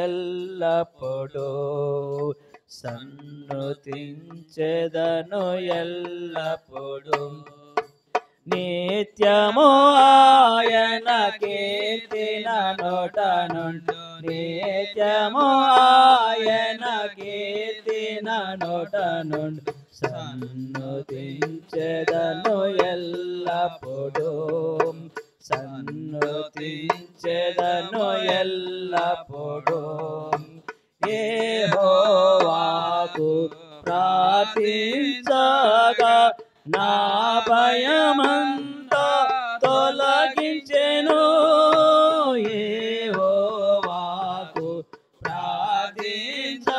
ఎల్లప్పుడూ, సన్నుతించెదను ఎల్లప్పుడూ, నిత్యము ఆయన కీర్తిన నోట నుండు, నిత్యము ఆయన కీర్తిన నోట నుండు. సన్నుతించెదను ఎల్లప్పుడూ, సన్నుతించెదను ఎల్లప్పుడూ, యెహోవాకు ప్రార్థించగా నా భయమంతా తొలగించెను. యెహోవాకు ప్రార్థించగా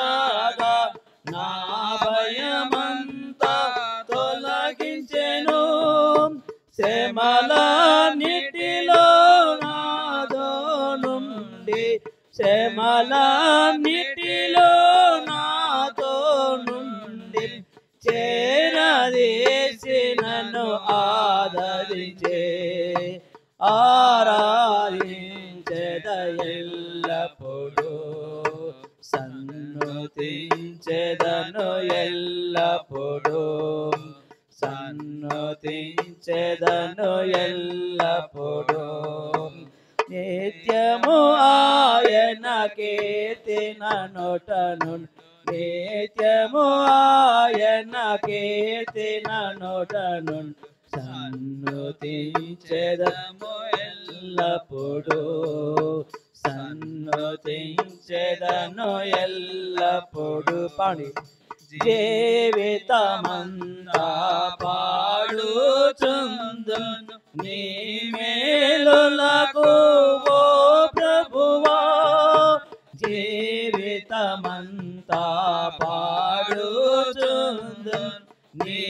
నా భయమంతా తొలగించెను. శ్రమలన్నిటిలో నాదో నుండి, శ్రమలన్నిటిలో నాతో నుండి చేరదీసి నన్ను ఆదరించే, ఆరాధించెద ఎల్లప్పుడూ, సన్నుతించెదను ఎల్లప్పుడూ, సన్నుతించెదను ఎల్లప్పుడూ, నిత్యము ఆయన కీర్తిన నోట నుండు, నిత్యము ఆయన కీర్తిన నోట నుండు. సన్నుతించెదము ఎల్లప్పుడూ, సన్నుతించెదను ఎల్లప్పుడూ. పాడి. జీవితమంతా పాడుచుందును నీ మేలులకు ఓ ప్రభువా, జీవితమంతా పాడుచుందును నీ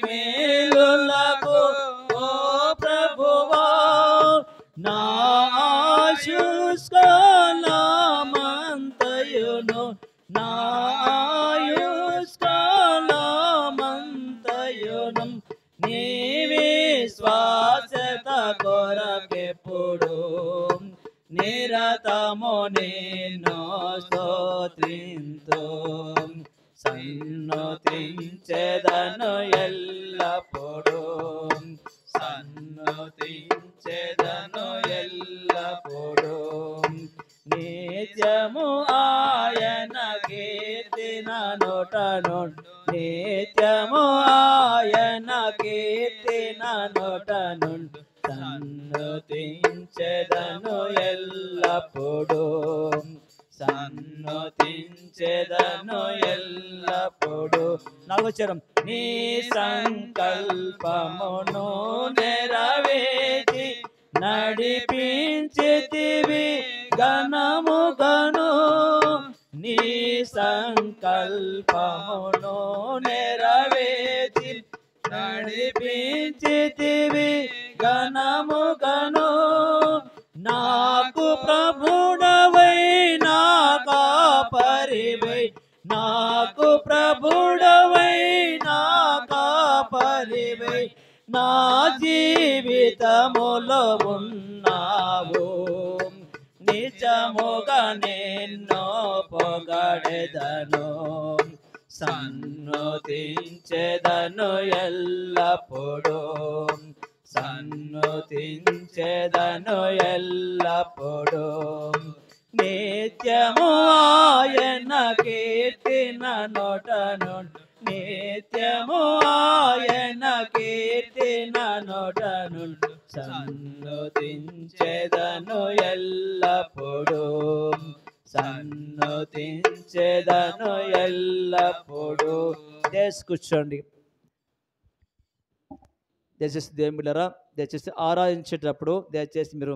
మేలులకు ఓ ప్రభువా, నా ఆయుష్కాలమంతయును, నా ఆయుష్కాలమంతయును నీ విశ్వాసత కొరకెప్పుడు నిరతము నిన్ను స్తోత్రింతు. సన్నుతించెదను ఎల్లప్పుడూ, సన్నుతించెదను ఎల్లప్పుడూ, నిత్యము ఆయన కీర్తిన నోట నుండు, నిత్యము ఆయన కీర్తిన నోట నుండు. సన్నుతించెదను ఎల్లప్పుడూ, సన్నుతించెదను ఎల్లప్పుడూ. నాలుగో చరణం. నీ సంకల్పమును నెరవేర్చి నడిపించితివి ఘనముగను, నీ సంకల్పమును నెరవేర్చి నడిపించితివి ఘనముగను. నాకు ప్రభుడవై నా కాపరివై, నాకు ప్రభుడవై నా కాపరివై, నా జీవితములో ఉన్నావు, నిజముగా నిన్ను పొగడెదను. సన్నుతించెదను ఎల్లప్పుడూ, సన్నుతించెదను ఎల్లప్పుడూ, నిత్యము ఆయన కీర్తిన నోట నుండు, నిత్యము ఆయన కీర్తిన నోట నుండు. సన్నుతించెదను ఎల్లప్పుడూ, సన్నుతించెదను ఎల్లప్పుడూ. దయచేసి కూర్చోండి. దయచేసి దేవుని బిడ్డలారా, దయచేసి ఆరాధించేటప్పుడు దయచేసి మీరు